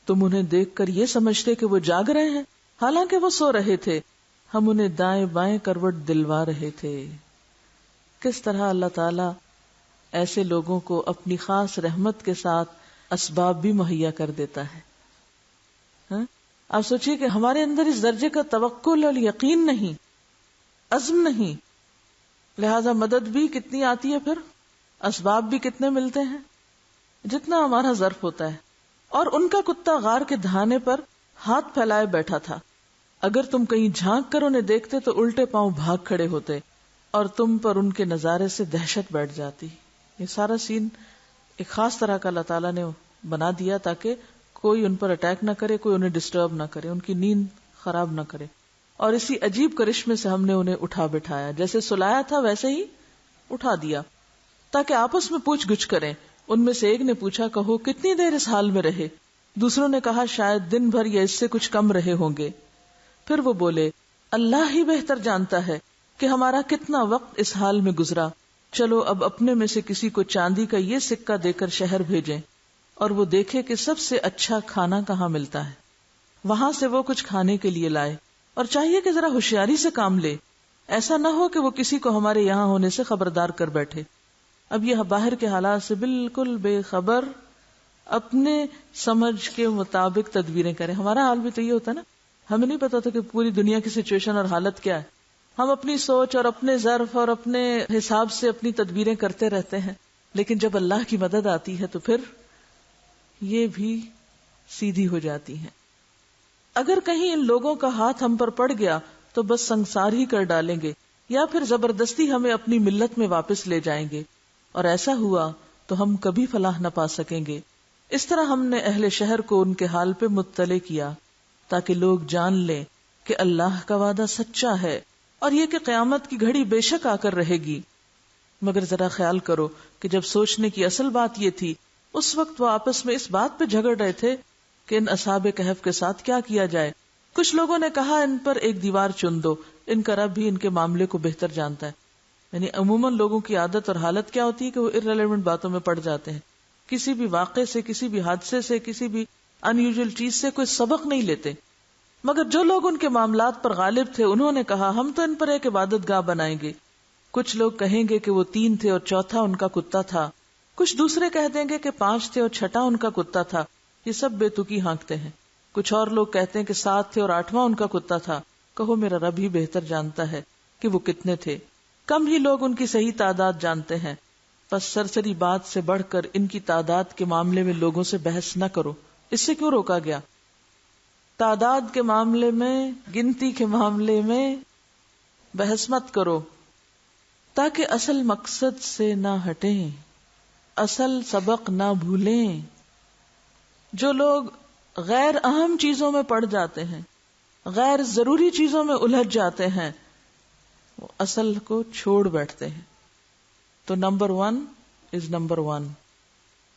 تم انہیں دیکھ کر یہ سمجھتے کہ وہ جاگ رہے ہیں، حالانکہ وہ سو رہے تھے. ہم انہیں دائیں بائیں کروٹ دلوا رہے تھے. کس طرح اللہ تعالیٰ ایسے لوگوں کو اپنی خاص رحمت کے ساتھ اسباب بھی مہیا کر دیتا ہے. آپ سوچئے کہ ہمارے اندر اس درجے کا توکل اور یقین نہیں، عزم نہیں، لہذا مدد بھی کتنی آتی ہے، پھر اسباب بھی کتنے ملتے ہیں جتنا ہمارا ظرف ہوتا ہے. اور ان کا کتا غار کے دھانے پر ہاتھ پھیلائے بیٹھا تھا. اگر تم کہیں جھانک کر انہیں دیکھتے تو الٹے پاؤں بھاگ کھڑے ہوتے اور تم پر ان کے نظارے سے دہشت بیٹھ جاتی. یہ سارا سین ایک خاص طرح کا اللہ تعالیٰ نے بنا دیا تاکہ کوئی ان پر اٹیک نہ کرے، کوئی انہیں ڈسٹرب نہ کرے، ان کی نیند خراب نہ کرے. اور اسی عجیب کرشمے سے ہم نے انہیں اٹھا بٹھایا، جیسے سلایا تھا ویسے ہی اٹھا دیا تاکہ آپس میں پوچھ گچھ کریں. ان میں سے ایک نے پوچھا، کہو کتنی دیر اس حال میں رہے؟ دوسروں نے کہا، شاید دن بھر یا اس سے کچھ کم رہے ہوں گے. پھر وہ بولے، اللہ ہی بہتر جانتا ہے کہ ہمارا کتنا وقت اس حال میں گزرا. چلو اب اپنے میں سے کسی کو چاندی کا یہ سکہ دے کر شہر بھیجیں اور وہ دیکھے کہ سب سے اچھا کھانا کہاں ملتا ہے، وہاں سے وہ کچھ کھانے کے لیے لائے. اور چاہیے کہ ذرا ہوشیاری سے کام لے، ایسا نہ ہو کہ وہ کسی کو ہمارے یہاں ہونے سے خبردار کر بیٹھے. اب یہ باہر کے حالات سے بالکل بے خبر اپنے سمجھ کے مطابق تدبیریں کریں. ہمارا حال بھی تو یہ ہوتا ہے نا، ہمیں نہیں پتا تھا کہ پوری دنیا کی سچویشن اور حالت کیا ہے. ہم اپنی سوچ اور اپنے ظرف اور اپنے حساب سے اپنی تدبیریں کرتے رہتے ہیں، لیکن جب اللہ کی مدد آتی ہے تو پھر یہ بھی سیدھی ہو جاتی ہیں. اگر کہیں ان لوگوں کا ہاتھ ہم پر پڑ گیا تو بس سنسار ہی کر ڈالیں گے، یا پھر زبردستی ہمیں اپنی ملت میں واپس لے جائیں گے، اور ایسا ہوا تو ہم کبھی فلاح نہ پا سکیں گے. اس طرح ہم نے اہل شہر کو ان کے حال پہ مطلع کیا تاکہ لوگ جان لیں کہ اللہ کا وعدہ سچا ہے اور یہ کہ قیامت کی گھڑی بے شک آ کر رہے گی. مگر ذرا خیال کرو کہ جب سوچنے کی اصل بات یہ تھی، اس وقت وہ آپس میں اس بات پہ جھگڑ رہے تھے کہ ان اصحاب کہف کے ساتھ کیا کیا جائے. کچھ لوگوں نے کہا، ان پر ایک دیوار چن دو، ان کا رب بھی ان کے معاملے کو بہتر جانتا ہے. یعنی عموماً لوگوں کی عادت اور حالت کیا ہوتی ہے کہ وہ irrelevant باتوں میں پڑ جاتے ہیں، کسی بھی واقعے سے، کسی بھی حادثے سے، کسی بھی ان یوزل چیز سے کوئی سبق نہیں لیتے. مگر جو لوگ ان کے معاملات پر غالب تھے انہوں نے کہا، ہم تو ان پر ایک عبادت گاہ بنائیں گے. کچھ لوگ کہیں گے کہ وہ 3 تھے اور چوتھا ان کا کتا تھا، کچھ دوسرے کہہ دیں گے کہ 5 تھے اور چھٹا ان کا کتا تھا. یہ سب بے تکی ہانکتے ہیں. کچھ اور لوگ کہتے ہیں کہ 7 تھے اور 8واں ان کا کتا تھا. کہو میرا رب ہی بہتر جانتا ہے کہ وہ کتنے تھے. کم ہی لوگ ان کی صحیح تعداد جانتے ہیں. بس سرسری بات سے بڑھ کر ان کی تعداد کے معاملے میں لوگوں سے بحث نہ کرو. اس سے کیوں روکا گیا؟ تعداد کے معاملے میں، گنتی کے معاملے میں بحث مت کرو. تاکہ اصل مقصد سے نہ ہٹیں، اصل سبق نہ بھولیں. جو لوگ غیر اہم چیزوں میں پڑ جاتے ہیں، غیر ضروری چیزوں میں الجھ جاتے ہیں، وہ اصل کو چھوڑ بیٹھتے ہیں. تو number 1 is number 1،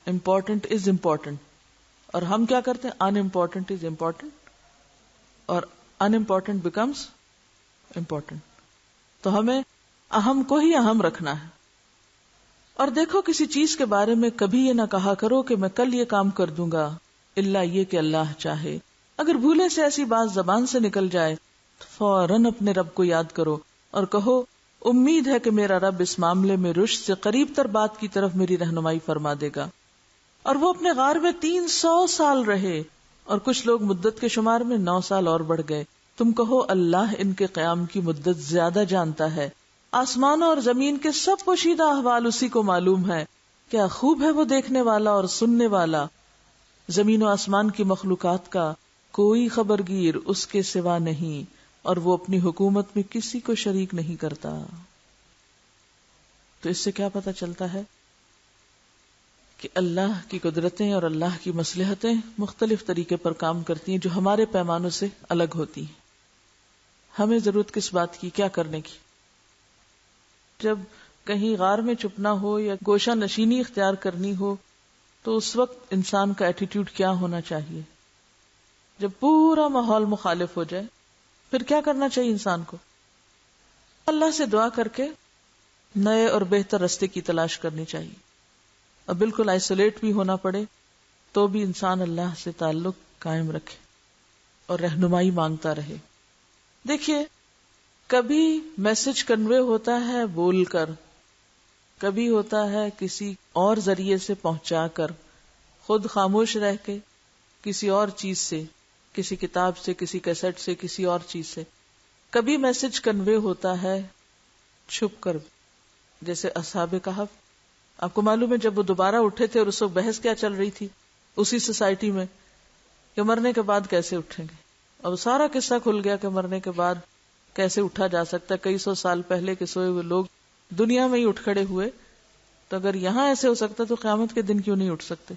important is important. اور ہم کیا کرتے ہیں؟ ان امپورٹنٹ از امپورٹنٹ، اور ان امپورٹنٹ بیکمس امپورٹنٹ. تو ہمیں اہم کو ہی اہم رکھنا ہے. اور دیکھو، کسی چیز کے بارے میں کبھی یہ نہ کہا کرو کہ میں کل یہ کام کر دوں گا، الا یہ کہ اللہ چاہے. اگر بھولے سے ایسی بات زبان سے نکل جائے تو فوراً اپنے رب کو یاد کرو اور کہو امید ہے کہ میرا رب اس معاملے میں رشد سے قریب تر بات کی طرف میری رہنمائی فرما دے گا. اور وہ اپنے غار میں 300 سال رہے، اور کچھ لوگ مدت کے شمار میں 9 سال اور بڑھ گئے. تم کہو اللہ ان کے قیام کی مدت زیادہ جانتا ہے. آسمانوں اور زمین کے سب پوشیدہ احوال اسی کو معلوم ہے. کیا خوب ہے وہ دیکھنے والا اور سننے والا. زمین و آسمان کی مخلوقات کا کوئی خبرگیر اس کے سوا نہیں، اور وہ اپنی حکومت میں کسی کو شریک نہیں کرتا. تو اس سے کیا پتہ چلتا ہے کہ اللہ کی قدرتیں اور اللہ کی مصلحتیں مختلف طریقے پر کام کرتی ہیں جو ہمارے پیمانوں سے الگ ہوتی ہیں. ہمیں ضرورت کس بات کی، کیا کرنے کی؟ جب کہیں غار میں چھپنا ہو یا گوشہ نشینی اختیار کرنی ہو تو اس وقت انسان کا ایٹیٹیوڈ کیا ہونا چاہیے؟ جب پورا ماحول مخالف ہو جائے پھر کیا کرنا چاہیے انسان کو؟ اللہ سے دعا کر کے نئے اور بہتر راستے کی تلاش کرنی چاہیے. اور بالکل آئسولیٹ بھی ہونا پڑے تو بھی انسان اللہ سے تعلق قائم رکھے اور رہنمائی مانگتا رہے. دیکھیے، کبھی میسج کنوے ہوتا ہے بول کر، کبھی ہوتا ہے کسی اور ذریعے سے پہنچا کر، خود خاموش رہ کے، کسی اور چیز سے، کسی کتاب سے، کسی کیسٹ سے، کسی اور چیز سے. کبھی میسج کنوے ہوتا ہے چھپ کر، جیسے اصحاب کہف. آپ کو معلوم ہے جب وہ دوبارہ اٹھے تھے اور اس وقت بحث کیا چل رہی تھی اسی سوسائٹی میں کہ مرنے کے بعد کیسے اٹھیں گے. اب سارا قصہ کھل گیا کہ مرنے کے بعد کیسے اٹھا جا سکتا ہے. کئی 100 سال پہلے کے سوئے ہوئے لوگ دنیا میں ہی اٹھ کھڑے ہوئے، تو اگر یہاں ایسے ہو سکتا تو قیامت کے دن کیوں نہیں اٹھ سکتے؟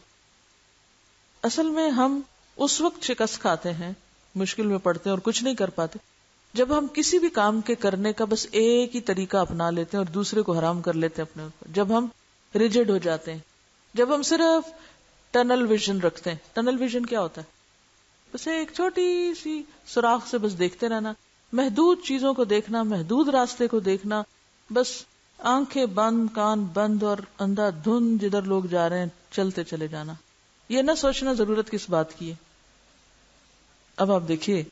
اصل میں ہم اس وقت شکست کھاتے ہیں، مشکل میں پڑتے ہیں اور کچھ نہیں کر پاتے جب ہم کسی بھی کام کے کرنے کا بس ایک ہی طریقہ اپنا لیتے ہیں اور دوسرے کو حرام کر لیتے ہیں اپنے اوپر. جب ہم ریجڈ ہو جاتے ہیں، جب ہم صرف ٹنل ویژن رکھتے ہیں. ٹنل ویژن کیا ہوتا ہے؟ بس ایک چھوٹی سی سوراخ سے بس دیکھتے رہنا، محدود چیزوں کو دیکھنا، محدود راستے کو دیکھنا، بس آنکھیں بند، کان بند اور اندھا دھند جدھر لوگ جا رہے ہیں چلتے چلے جانا. یہ نہ سوچنا ضرورت کس بات کی ہے. اب آپ دیکھیے،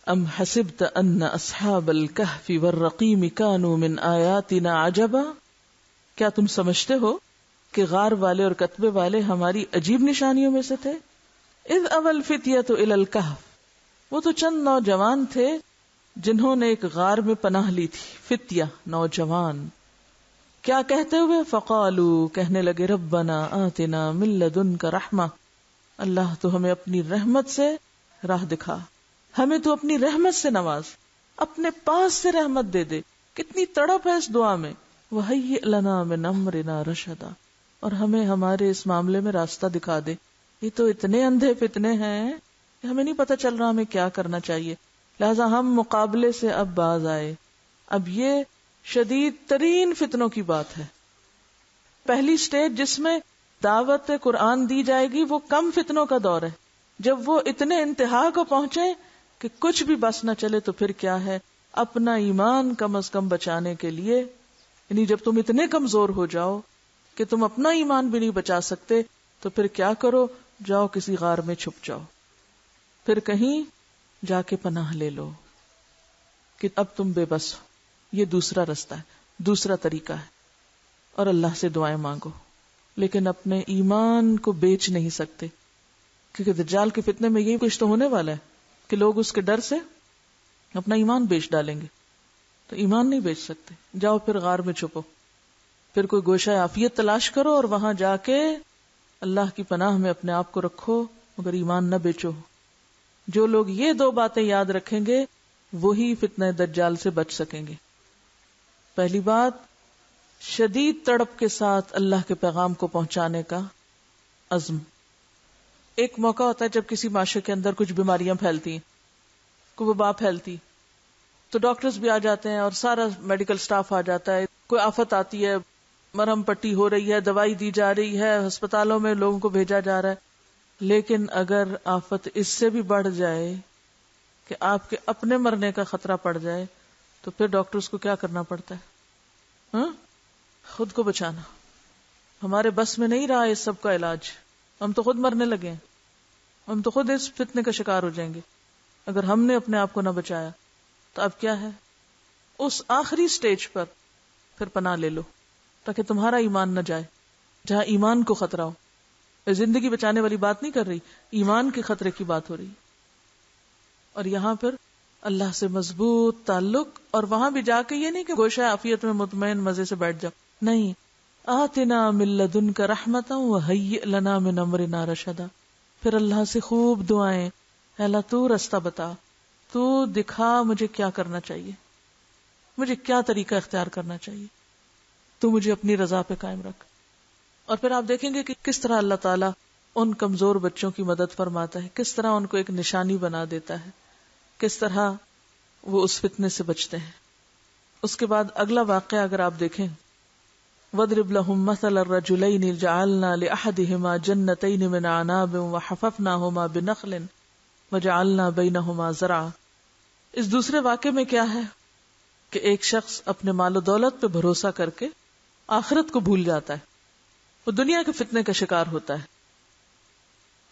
ام حسبت ان اصحاب الکہف والرقیم کانوا من آیاتنا عجبا، کیا تم سمجھتے ہو کہ غار والے اور کتبے والے ہماری عجیب نشانیوں میں سے تھے؟ اذ اوى الفتیۃ الی الکہف، وہ تو چند نوجوان تھے جنہوں نے ایک غار میں پناہ لی تھی. فتیہ، نوجوان. کیا کہتے ہوئے؟ فقالوا، کہنے لگے، ربنا آتنا من لدنک رحمہ، اللہ تو ہمیں اپنی رحمت سے راہ دکھا، ہمیں تو اپنی رحمت سے نواز، اپنے پاس سے رحمت دے دے. کتنی تڑپ ہے اس دعا میں. وَهَيِّئْ لَنَا مِنْ أَمْرِنَا رَشَدًا، اور ہمیں ہمارے اس معاملے میں راستہ دکھا دے. یہ تو اتنے اندھے فتنے ہیں کہ ہمیں نہیں پتہ چل رہا ہمیں کیا کرنا چاہیے. لہذا ہم مقابلے سے اب باز آئے. اب یہ شدید ترین فتنوں کی بات ہے. پہلی سٹیج جس میں دعوت قرآن دی جائے گی وہ کم فتنوں کا دور ہے. جب وہ اتنے انتہا کو پہنچے کہ کچھ بھی بس نہ چلے تو پھر کیا ہے، اپنا ایمان کم از کم بچانے کے لیے، یعنی جب تم اتنے کمزور ہو جاؤ کہ تم اپنا ایمان بھی نہیں بچا سکتے تو پھر کیا کرو؟ جاؤ کسی غار میں چھپ جاؤ، پھر کہیں جا کے پناہ لے لو کہ اب تم بے بس ہو. یہ دوسرا رستہ ہے، دوسرا طریقہ ہے. اور اللہ سے دعائیں مانگو، لیکن اپنے ایمان کو بیچ نہیں سکتے، کیونکہ دجال کے فتنے میں یہی کچھ تو ہونے والا ہے کہ لوگ اس کے ڈر سے اپنا ایمان بیچ ڈالیں گے. تو ایمان نہیں بیچ سکتے. جاؤ پھر غار میں چھپو، پھر کوئی گوشہ عافیت تلاش کرو اور وہاں جا کے اللہ کی پناہ میں اپنے آپ کو رکھو، مگر ایمان نہ بیچو. جو لوگ یہ 2 باتیں یاد رکھیں گے وہی فتنہ دجال سے بچ سکیں گے. پہلی بات، شدید تڑپ کے ساتھ اللہ کے پیغام کو پہنچانے کا عزم. ایک موقع ہوتا ہے جب کسی معاشرے کے اندر کچھ بیماریاں پھیلتی ہیں، کوئی وبا پھیلتی، تو ڈاکٹرز بھی آ جاتے ہیں اور سارا میڈیکل سٹاف آ جاتا ہے. کوئی آفت آتی ہے، مرہم پٹی ہو رہی ہے، دوائی دی جا رہی ہے، ہسپتالوں میں لوگوں کو بھیجا جا رہا ہے. لیکن اگر آفت اس سے بھی بڑھ جائے کہ آپ کے اپنے مرنے کا خطرہ پڑ جائے تو پھر ڈاکٹرز کو کیا کرنا پڑتا ہے؟ خود کو بچانا. ہمارے بس میں نہیں رہا اس سب کا علاج، ہم تو خود مرنے لگے ہیں، ہم تو خود اس فتنے کا شکار ہو جائیں گے اگر ہم نے اپنے آپ کو نہ بچایا. تو اب کیا ہے؟ اس آخری سٹیج پر پھر پناہ لے لو تاکہ تمہارا ایمان نہ جائے. جہاں ایمان کو خطرہ ہو. زندگی بچانے والی بات نہیں کر رہی، ایمان کے خطرے کی بات ہو رہی. اور یہاں پر اللہ سے مضبوط تعلق، اور وہاں بھی جا کے یہ نہیں کہ گوشہ عافیت میں مطمئن مزے سے بیٹھ جاؤ، نہیں. آتنا من لدنک رحمتا وہیئ لنا من امرنا رشدا. پھر اللہ سے خوب دعائیں، اے اللہ تو رستہ بتا، تو دکھا مجھے کیا کرنا چاہیے، مجھے کیا طریقہ اختیار کرنا چاہیے، تو مجھے اپنی رضا پہ قائم رکھ. اور پھر آپ دیکھیں گے کہ کس طرح اللہ تعالیٰ ان کمزور بچوں کی مدد فرماتا ہے، کس طرح ان کو ایک نشانی بنا دیتا ہے، کس طرح وہ اس فتنے سے بچتے ہیں. اس کے بعد اگلا واقعہ اگر آپ دیکھیں، وَاضْرِبْ لَهُم مَثَلَ الرَّجُلَيْنِ جَعَلْنَا لِأَحَدِهِمَا جَنَّتَيْنِ مِنْ أَعْنَابٍ وَحَفَفْنَاهُمَا بِنَخْلٍ وَجَعَلْنَا بَيْنَهُمَا زَرْعًا. اس دوسرے واقعے میں کیا ہے کہ ایک شخص اپنے مال و دولت پہ بھروسہ کر کے آخرت کو بھول جاتا ہے، وہ دنیا کے فتنے کا شکار ہوتا ہے.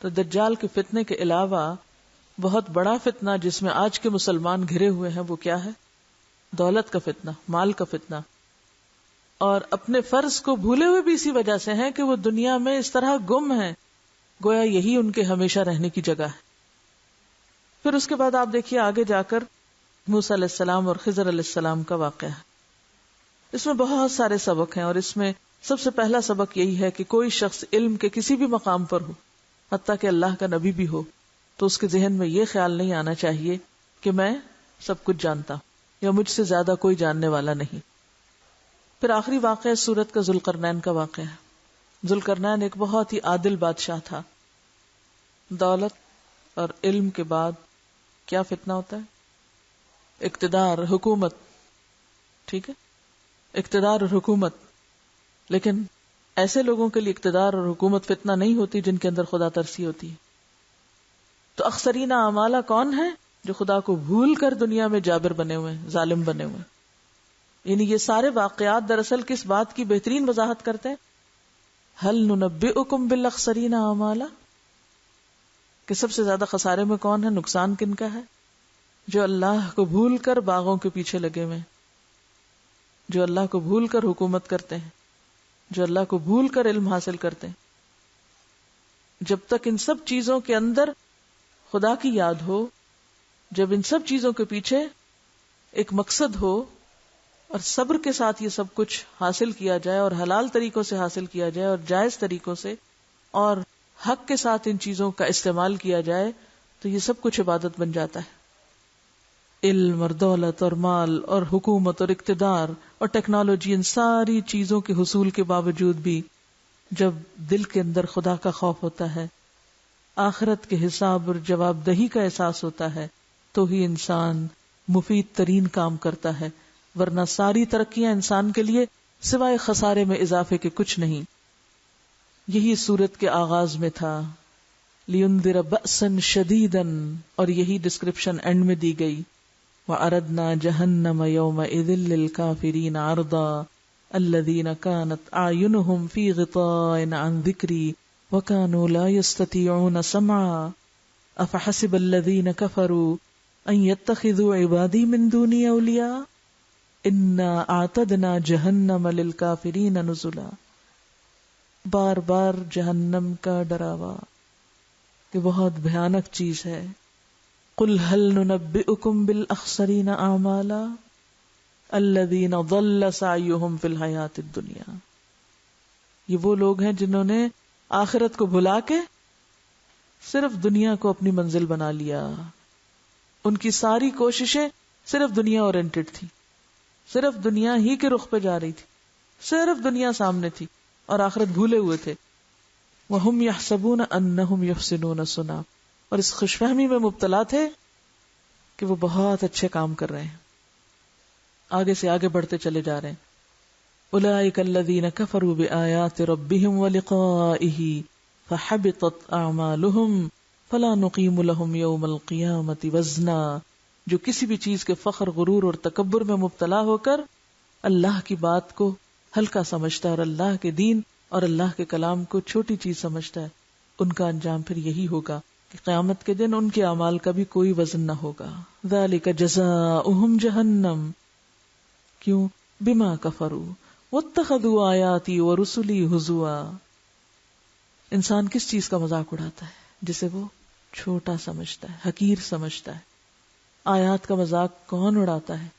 تو دجال کے فتنے کے علاوہ بہت بڑا فتنہ جس میں آج کے مسلمان گھرے ہوئے ہیں وہ کیا ہے؟ دولت کا فتنہ، مال کا فتنہ. اور اپنے فرض کو بھولے ہوئے بھی اسی وجہ سے ہیں کہ وہ دنیا میں اس طرح گم ہیں گویا یہی ان کے ہمیشہ رہنے کی جگہ ہے. پھر اس کے بعد آپ دیکھیے آگے جا کر موسیٰ علیہ السلام اور خضر علیہ السلام کا واقعہ ہے. اس میں بہت سارے سبق ہیں، اور اس میں سب سے پہلا سبق یہی ہے کہ کوئی شخص علم کے کسی بھی مقام پر ہو، حتیٰ کہ اللہ کا نبی بھی ہو، تو اس کے ذہن میں یہ خیال نہیں آنا چاہیے کہ میں سب کچھ جانتا ہوں یا مجھ سے زیادہ کوئی جاننے والا نہیں. پھر آخری واقعہ سورت کا ذوالقرنین کا واقعہ ہے. ذوالقرنین ایک بہت ہی عادل بادشاہ تھا. دولت اور علم کے بعد کیا فتنہ ہوتا ہے؟ اقتدار، حکومت. ٹھیک ہے، اقتدار اور حکومت. لیکن ایسے لوگوں کے لیے اقتدار اور حکومت فتنہ نہیں ہوتی جن کے اندر خدا ترسی ہوتی ہے. تو اخسرین اعمالہ کون ہے؟ جو خدا کو بھول کر دنیا میں جابر بنے ہوئے ہیں، ظالم بنے ہوئے ہیں. یعنی یہ سارے واقعات دراصل کس بات کی بہترین وضاحت کرتے ہیں؟ هل ننبئکم بالاخسرین اعمالا، کہ سب سے زیادہ خسارے میں کون ہے، نقصان کن کا ہے؟ جو اللہ کو بھول کر باغوں کے پیچھے لگے ہوئے، جو اللہ کو بھول کر حکومت کرتے ہیں، جو اللہ کو بھول کر علم حاصل کرتے ہیں. جب تک ان سب چیزوں کے اندر خدا کی یاد ہو، جب ان سب چیزوں کے پیچھے ایک مقصد ہو اور صبر کے ساتھ یہ سب کچھ حاصل کیا جائے اور حلال طریقوں سے حاصل کیا جائے اور جائز طریقوں سے اور حق کے ساتھ ان چیزوں کا استعمال کیا جائے تو یہ سب کچھ عبادت بن جاتا ہے. علم اور دولت اور مال اور حکومت اور اقتدار اور ٹیکنالوجی، ان ساری چیزوں کے حصول کے باوجود بھی جب دل کے اندر خدا کا خوف ہوتا ہے، آخرت کے حساب اور جواب دہی کا احساس ہوتا ہے، تو ہی انسان مفید ترین کام کرتا ہے. ورنہ ساری ترقیاں انسان کے لیے سوائے خسارے میں اضافے کے کچھ نہیں. یہی سورت کے آغاز میں تھا، لِيُنذِرَ بَأْسًا شَدِيدًا، اور یہی ڈسکرپشن اینڈ میں دی گئی، وَعَرَضْنَا جَهَنَّمَ يَوْمَئِذٍ لِّلْكَافِرِينَ عَرْضًا الَّذِينَ كَانَتْ أَعْيُنُهُمْ فِي غِطَاءٍ عَن ذِكْرِي وَكَانُوا لَا يَسْتَطِيعُونَ سَمْعًا أَفَحَسِبَ الَّذِينَ كَفَرُوا أَن يَتَّخِذُوا عِبَادِي مِن دُونِي أَوْلِيَاءَ اِنَّا أَعْتَدْنَا جَهَنَّمَ لِلْكَافِرِينَ نُزُلًا. بار بار جہنم کا ڈراوا کہ بہت بھیانک چیز ہے. قُلْ هَلْ نُنَبِّئُكُمْ بِالْأَخْسَرِينَ أَعْمَالًا الَّذِينَ ضَلَّ سَعْيُهُمْ فِي الْحَيَاةِ الدُّنْيَا. یہ وہ لوگ ہیں جنہوں نے آخرت کو بھلا کے صرف دنیا کو اپنی منزل بنا لیا. ان کی ساری کوششیں صرف دنیا اورینٹڈ تھی، صرف دنیا ہی کے رخ پہ جا رہی تھی. صرف دنیا سامنے تھی اور آخرت بھولے ہوئے تھے. وَهُمْ يَحْسَبُونَ أَنَّهُمْ يُحْسِنُونَ صُنْعًا، اور اس خوش فہمی میں مبتلا تھے کہ وہ بہت اچھے کام کر رہے ہیں، آگے سے آگے بڑھتے چلے جا رہے ہیں. أُولَئِكَ الَّذِينَ كَفَرُوا بِآيَاتِ رَبِّهِمْ وَلِقَائِهِ فَحَبِطَتْ أَعْمَالُهُمْ فَلَا نُقِيمُ لَهُمْ يَوْمَ الْقِيَامَةِ وَزْنًا، جو کسی بھی چیز کے فخر، غرور اور تکبر میں مبتلا ہو کر اللہ کی بات کو ہلکا سمجھتا ہے اور اللہ کے دین اور اللہ کے کلام کو چھوٹی چیز سمجھتا ہے، ان کا انجام پھر یہی ہوگا کہ قیامت کے دن ان کے اعمال کا بھی کوئی وزن نہ ہوگا. ذَلِكَ جَزَاؤُهُمْ جَهَنَّمُ، کیوں؟ بِمَا كَفَرُوا وَاتَّخَذُوا آيَاتِي وَرُسُلِي هُزُوًا. انسان کس چیز کا مذاق اڑاتا ہے؟ جسے وہ چھوٹا سمجھتا ہے، حقیر سمجھتا ہے. آیات کا مذاق کون اڑاتا ہے؟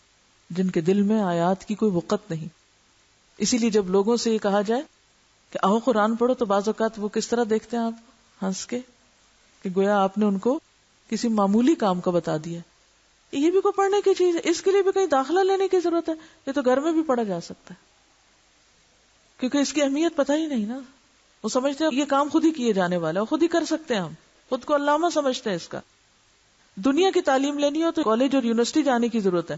جن کے دل میں آیات کی کوئی وقت نہیں. اسی لیے جب لوگوں سے یہ کہا جائے کہ آؤ قرآن پڑھو تو بعض اوقات وہ کس طرح دیکھتے ہیں آپ، ہنس کے، کہ گویا آپ نے ان کو کسی معمولی کام کا بتا دیا. یہ بھی کوئی پڑھنے کی چیز ہے، اس کے لیے بھی کہیں داخلہ لینے کی ضرورت ہے؟ یہ تو گھر میں بھی پڑھا جا سکتا ہے، کیونکہ اس کی اہمیت پتہ ہی نہیں نا. وہ سمجھتے ہیں یہ کام خود ہی کیے جانے والا ہے، خود ہی کر سکتے ہیں، ہم خود کو علامہ سمجھتے ہیں. اس کا دنیا کی تعلیم لینی ہو تو کالج اور یونیورسٹی جانے کی ضرورت ہے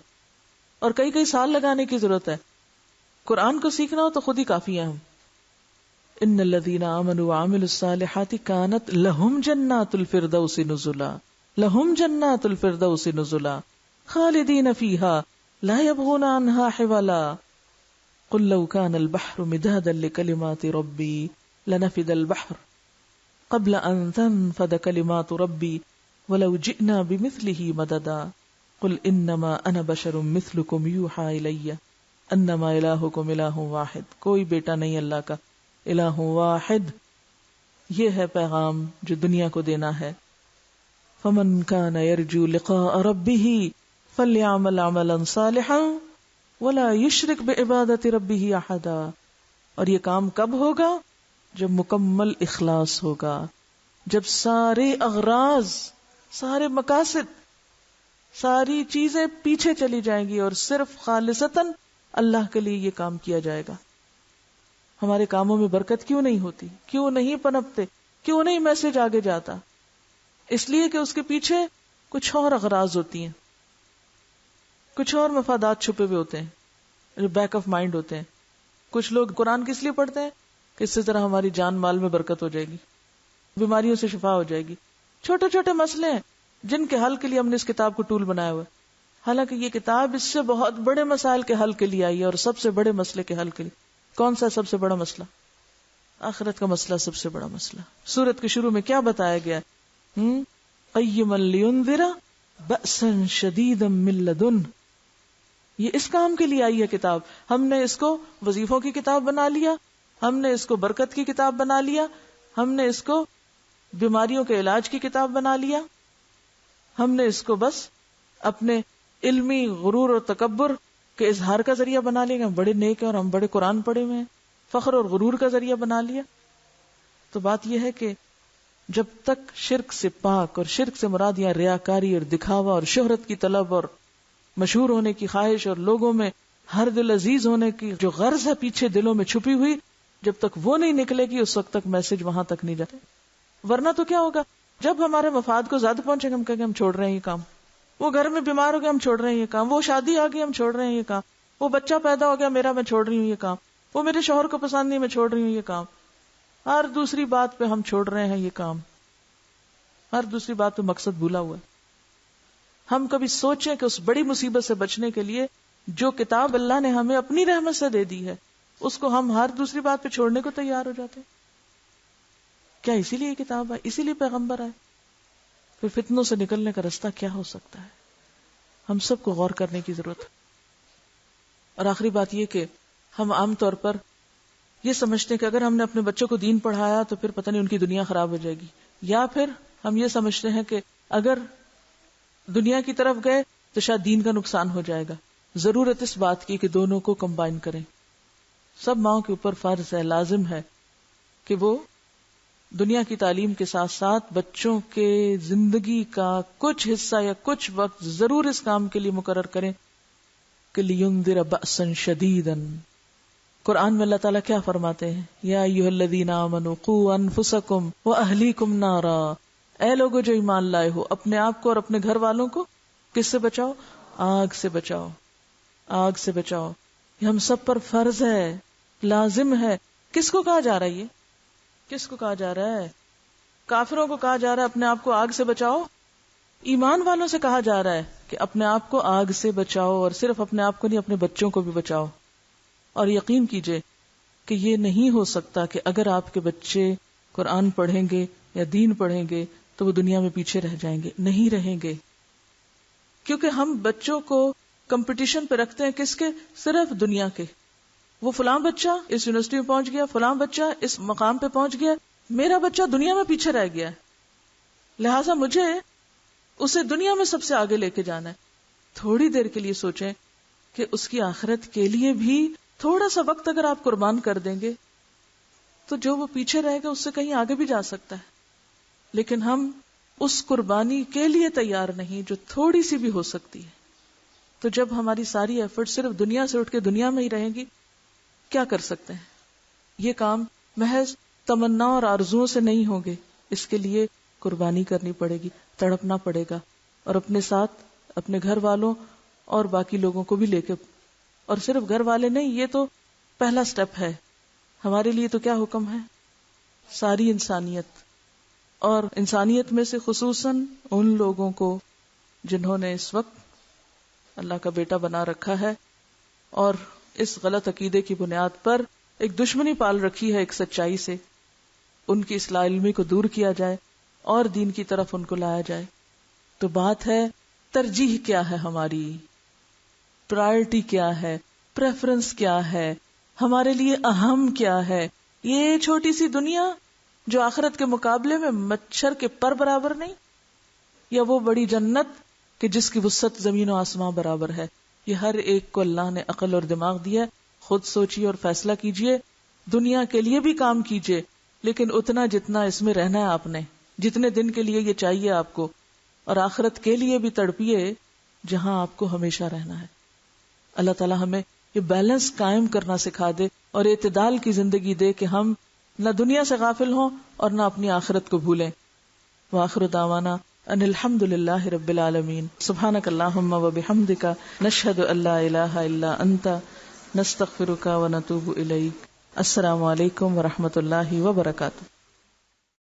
اور کئی سال لگانے کی ضرورت ہے. قرآن کو سیکھنا ہو تو خود ہی کافی ہے. ہم ان الذین آمنوا وعملوا الصالحات کانت لہم جنات الفردوس نزلا، لہم جنات الفردوس نزلا خالدین فیہا لا یبغون عنہا حولا. قل لو کان البحر مدادا لکلمات ربی لنفد البحر قبل ان تنفد کلمات ربی ولو جئنا بمثلہ مددا. قل انما انا بشر مثلکم یوحا الی انما الہکم الہ واحد. کوئی بیٹا نہیں اللہ کا، الہ واحد. یہ ہے پیغام جو دنیا کو دینا ہے. فمن کان یرجو لقاء ربہ فلیعمل عملا صالحا ولا یشرک بعبادۃ ربہ احدا. اور یہ کام کب ہوگا؟ جب مکمل اخلاص ہوگا، جب سارے اغراض، سارے مقاصد، ساری چیزیں پیچھے چلی جائیں گی اور صرف خالصتاً اللہ کے لیے یہ کام کیا جائے گا. ہمارے کاموں میں برکت کیوں نہیں ہوتی؟ کیوں نہیں پنپتے؟ کیوں نہیں میسج آگے جاتا؟ اس لیے کہ اس کے پیچھے کچھ اور اغراض ہوتی ہیں، کچھ اور مفادات چھپے ہوئے ہوتے ہیں جو بیک آف مائنڈ ہوتے ہیں. کچھ لوگ قرآن کس لیے پڑھتے ہیں کہ اس سے ذرا ہماری جان مال میں برکت ہو جائے گی، بیماریوں سے شفا ہو جائے گی. چھوٹے چھوٹے مسئلے ہیں جن کے حل کے لیے ہم نے اس کتاب کو ٹول بنایا ہوا ہے، حالانکہ یہ کتاب اس سے بہت بڑے مسائل کے حل کے لیے آئی ہے، اور سب سے بڑے مسئلے کے حل کے لیے. کون سا سب سے بڑا مسئلہ؟ آخرت کا مسئلہ سب سے بڑا مسئلہ. سورت کے شروع میں کیا بتایا گیا؟ قیما لینذر بأسا شدیدا من لدن. یہ اس کام کے لیے آئی ہے کتاب. ہم نے اس کو وظیفوں کی کتاب بنا لیا، ہم نے اس کو برکت کی کتاب بنا لیا، ہم نے اس کو بیماریوں کے علاج کی کتاب بنا لیا، ہم نے اس کو بس اپنے علمی غرور اور تکبر کے اظہار کا ذریعہ بنا لیا. ہم بڑے نیک ہیں اور ہم بڑے قرآن پڑھے ہوئے ہیں، فخر اور غرور کا ذریعہ بنا لیا. تو بات یہ ہے کہ جب تک شرک سے پاک، اور شرک سے مراد یہاں ریاکاری اور دکھاوا اور شہرت کی طلب اور مشہور ہونے کی خواہش اور لوگوں میں ہر دل عزیز ہونے کی جو غرض ہے پیچھے دلوں میں چھپی ہوئی، جب تک وہ نہیں نکلے گی اس وقت تک میسج وہاں تک نہیں جاتے. ورنہ تو کیا ہوگا؟ جب ہمارے مفاد کو زیادہ پہنچے گا ہم کہیں گے ہم چھوڑ رہے ہیں یہ کام. وہ گھر میں بیمار ہو گیا ہم چھوڑ رہے ہیں یہ کام. وہ شادی آ گئی ہم چھوڑ رہے ہیں یہ کام. وہ بچہ پیدا ہو گیا میرا، میں چھوڑ رہی ہوں یہ کام. وہ میرے شوہر کو پسند نہیں، میں چھوڑ رہی ہوں یہ کام. ہر دوسری بات پہ ہم چھوڑ رہے ہیں یہ کام، ہر دوسری بات پہ مقصد بھولا ہوا ہے. ہم کبھی سوچیں کہ اس بڑی مصیبت سے بچنے کے لیے جو کتاب اللہ نے ہمیں اپنی رحمت سے دے دی ہے، اس کو ہم ہر دوسری بات پہ چھوڑنے کو تیار ہو جاتے ہیں. کیا اسی لیے یہ کتاب ہے؟ اسی لیے پیغمبر آئے؟ پھر فتنوں سے نکلنے کا راستہ کیا ہو سکتا ہے؟ ہم سب کو غور کرنے کی ضرورت ہے. اور آخری بات یہ کہ ہم عام طور پر یہ سمجھتے ہیں کہ اگر ہم نے اپنے بچوں کو دین پڑھایا تو پھر پتہ نہیں ان کی دنیا خراب ہو جائے گی، یا پھر ہم یہ سمجھتے ہیں کہ اگر دنیا کی طرف گئے تو شاید دین کا نقصان ہو جائے گا. ضرورت اس بات کی کہ دونوں کو کمبائن کریں. سب ماؤں کے اوپر فرض ہے، لازم ہے کہ وہ دنیا کی تعلیم کے ساتھ ساتھ بچوں کے زندگی کا کچھ حصہ یا کچھ وقت ضرور اس کام کے لیے مقرر کریں کہ لِيُنذِرَ بَأْسًا شَدِيدًا، قرآن میں اللہ تعالیٰ کیا فرماتے ہیں؟ یا ایھا الذین آمنوا قوا انفسکم واہلیکم نارا، اے لوگو جو ایمان لائے ہو، اپنے آپ کو اور اپنے گھر والوں کو کس سے بچاؤ؟ آگ سے بچاؤ، آگ سے بچاؤ. یہ ہم سب پر فرض ہے، لازم ہے. کس کو کہا جا رہا ہے؟ یہ کس کو کہا جا رہا ہے؟ کافروں کو کہا جا رہا ہے اپنے آپ کو آگ سے بچاؤ. ایمان والوں سے کہا جا رہا ہے کہ اپنے آپ کو آگ سے بچاؤ، اور صرف اپنے آپ کو نہیں، اپنے بچوں کو بھی بچاؤ. اور یقین کیجئے کہ یہ نہیں ہو سکتا کہ اگر آپ کے بچے قرآن پڑھیں گے یا دین پڑھیں گے تو وہ دنیا میں پیچھے رہ جائیں گے. نہیں رہیں گے، کیونکہ ہم بچوں کو کمپٹیشن پہ رکھتے ہیں. کس کے؟ صرف دنیا کے. وہ فلاں بچہ اس یونیورسٹی میں پہنچ گیا، فلاں بچہ اس مقام پہ پہنچ گیا، میرا بچہ دنیا میں پیچھے رہ گیا ہے، لہٰذا مجھے اسے دنیا میں سب سے آگے لے کے جانا ہے. تھوڑی دیر کے لیے سوچیں کہ اس کی آخرت کے لیے بھی تھوڑا سا وقت اگر آپ قربان کر دیں گے تو جو وہ پیچھے رہے گا اس سے کہیں آگے بھی جا سکتا ہے. لیکن ہم اس قربانی کے لیے تیار نہیں جو تھوڑی سی بھی ہو سکتی ہے. تو جب ہماری ساری ایفرٹ صرف دنیا سے اٹھ کے دنیا میں ہی رہیں گی، کیا کر سکتے ہیں؟ یہ کام محض تمنا اور آرزوؤں سے نہیں ہوں گے. اس کے لیے قربانی کرنی پڑے گی، تڑپنا پڑے گا، اور اپنے ساتھ اپنے گھر والوں اور باقی لوگوں کو بھی لے کے. اور صرف گھر والے نہیں، یہ تو پہلا سٹیپ ہے. ہمارے لیے تو کیا حکم ہے؟ ساری انسانیت، اور انسانیت میں سے خصوصاً ان لوگوں کو جنہوں نے اس وقت اللہ کا بیٹا بنا رکھا ہے اور اس غلط عقیدے کی بنیاد پر ایک دشمنی پال رکھی ہے ایک سچائی سے. ان کی اصلاح علمی کو دور کیا جائے اور دین کی طرف ان کو لایا جائے. تو بات ہے ترجیح کیا ہے، ہماری پرائرٹی کیا ہے، پریفرنس کیا ہے، ہمارے لیے اہم کیا ہے. یہ چھوٹی سی دنیا جو آخرت کے مقابلے میں مچھر کے پر برابر نہیں، یا وہ بڑی جنت کہ جس کی وسعت زمین و آسمان برابر ہے. یہ ہر ایک کو اللہ نے عقل اور دماغ دیا. خود سوچیے اور فیصلہ کیجیے. دنیا کے لیے بھی کام کیجیے، لیکن اتنا جتنا اس میں رہنا ہے آپ نے، جتنے دن کے لیے یہ چاہیے آپ کو. اور آخرت کے لیے بھی تڑپیے جہاں آپ کو ہمیشہ رہنا ہے. اللہ تعالی ہمیں یہ بیلنس قائم کرنا سکھا دے اور اعتدال کی زندگی دے کہ ہم نہ دنیا سے غافل ہوں اور نہ اپنی آخرت کو بھولیں. وآخر دعوانا ان الحمد للہ رب العالمین. سبحانک اللہم و بحمدک، نشہد ان لا الہ الا انت، نستغفرک و نتوب الیک. السلام علیکم و رحمۃ اللہ وبرکاتہ.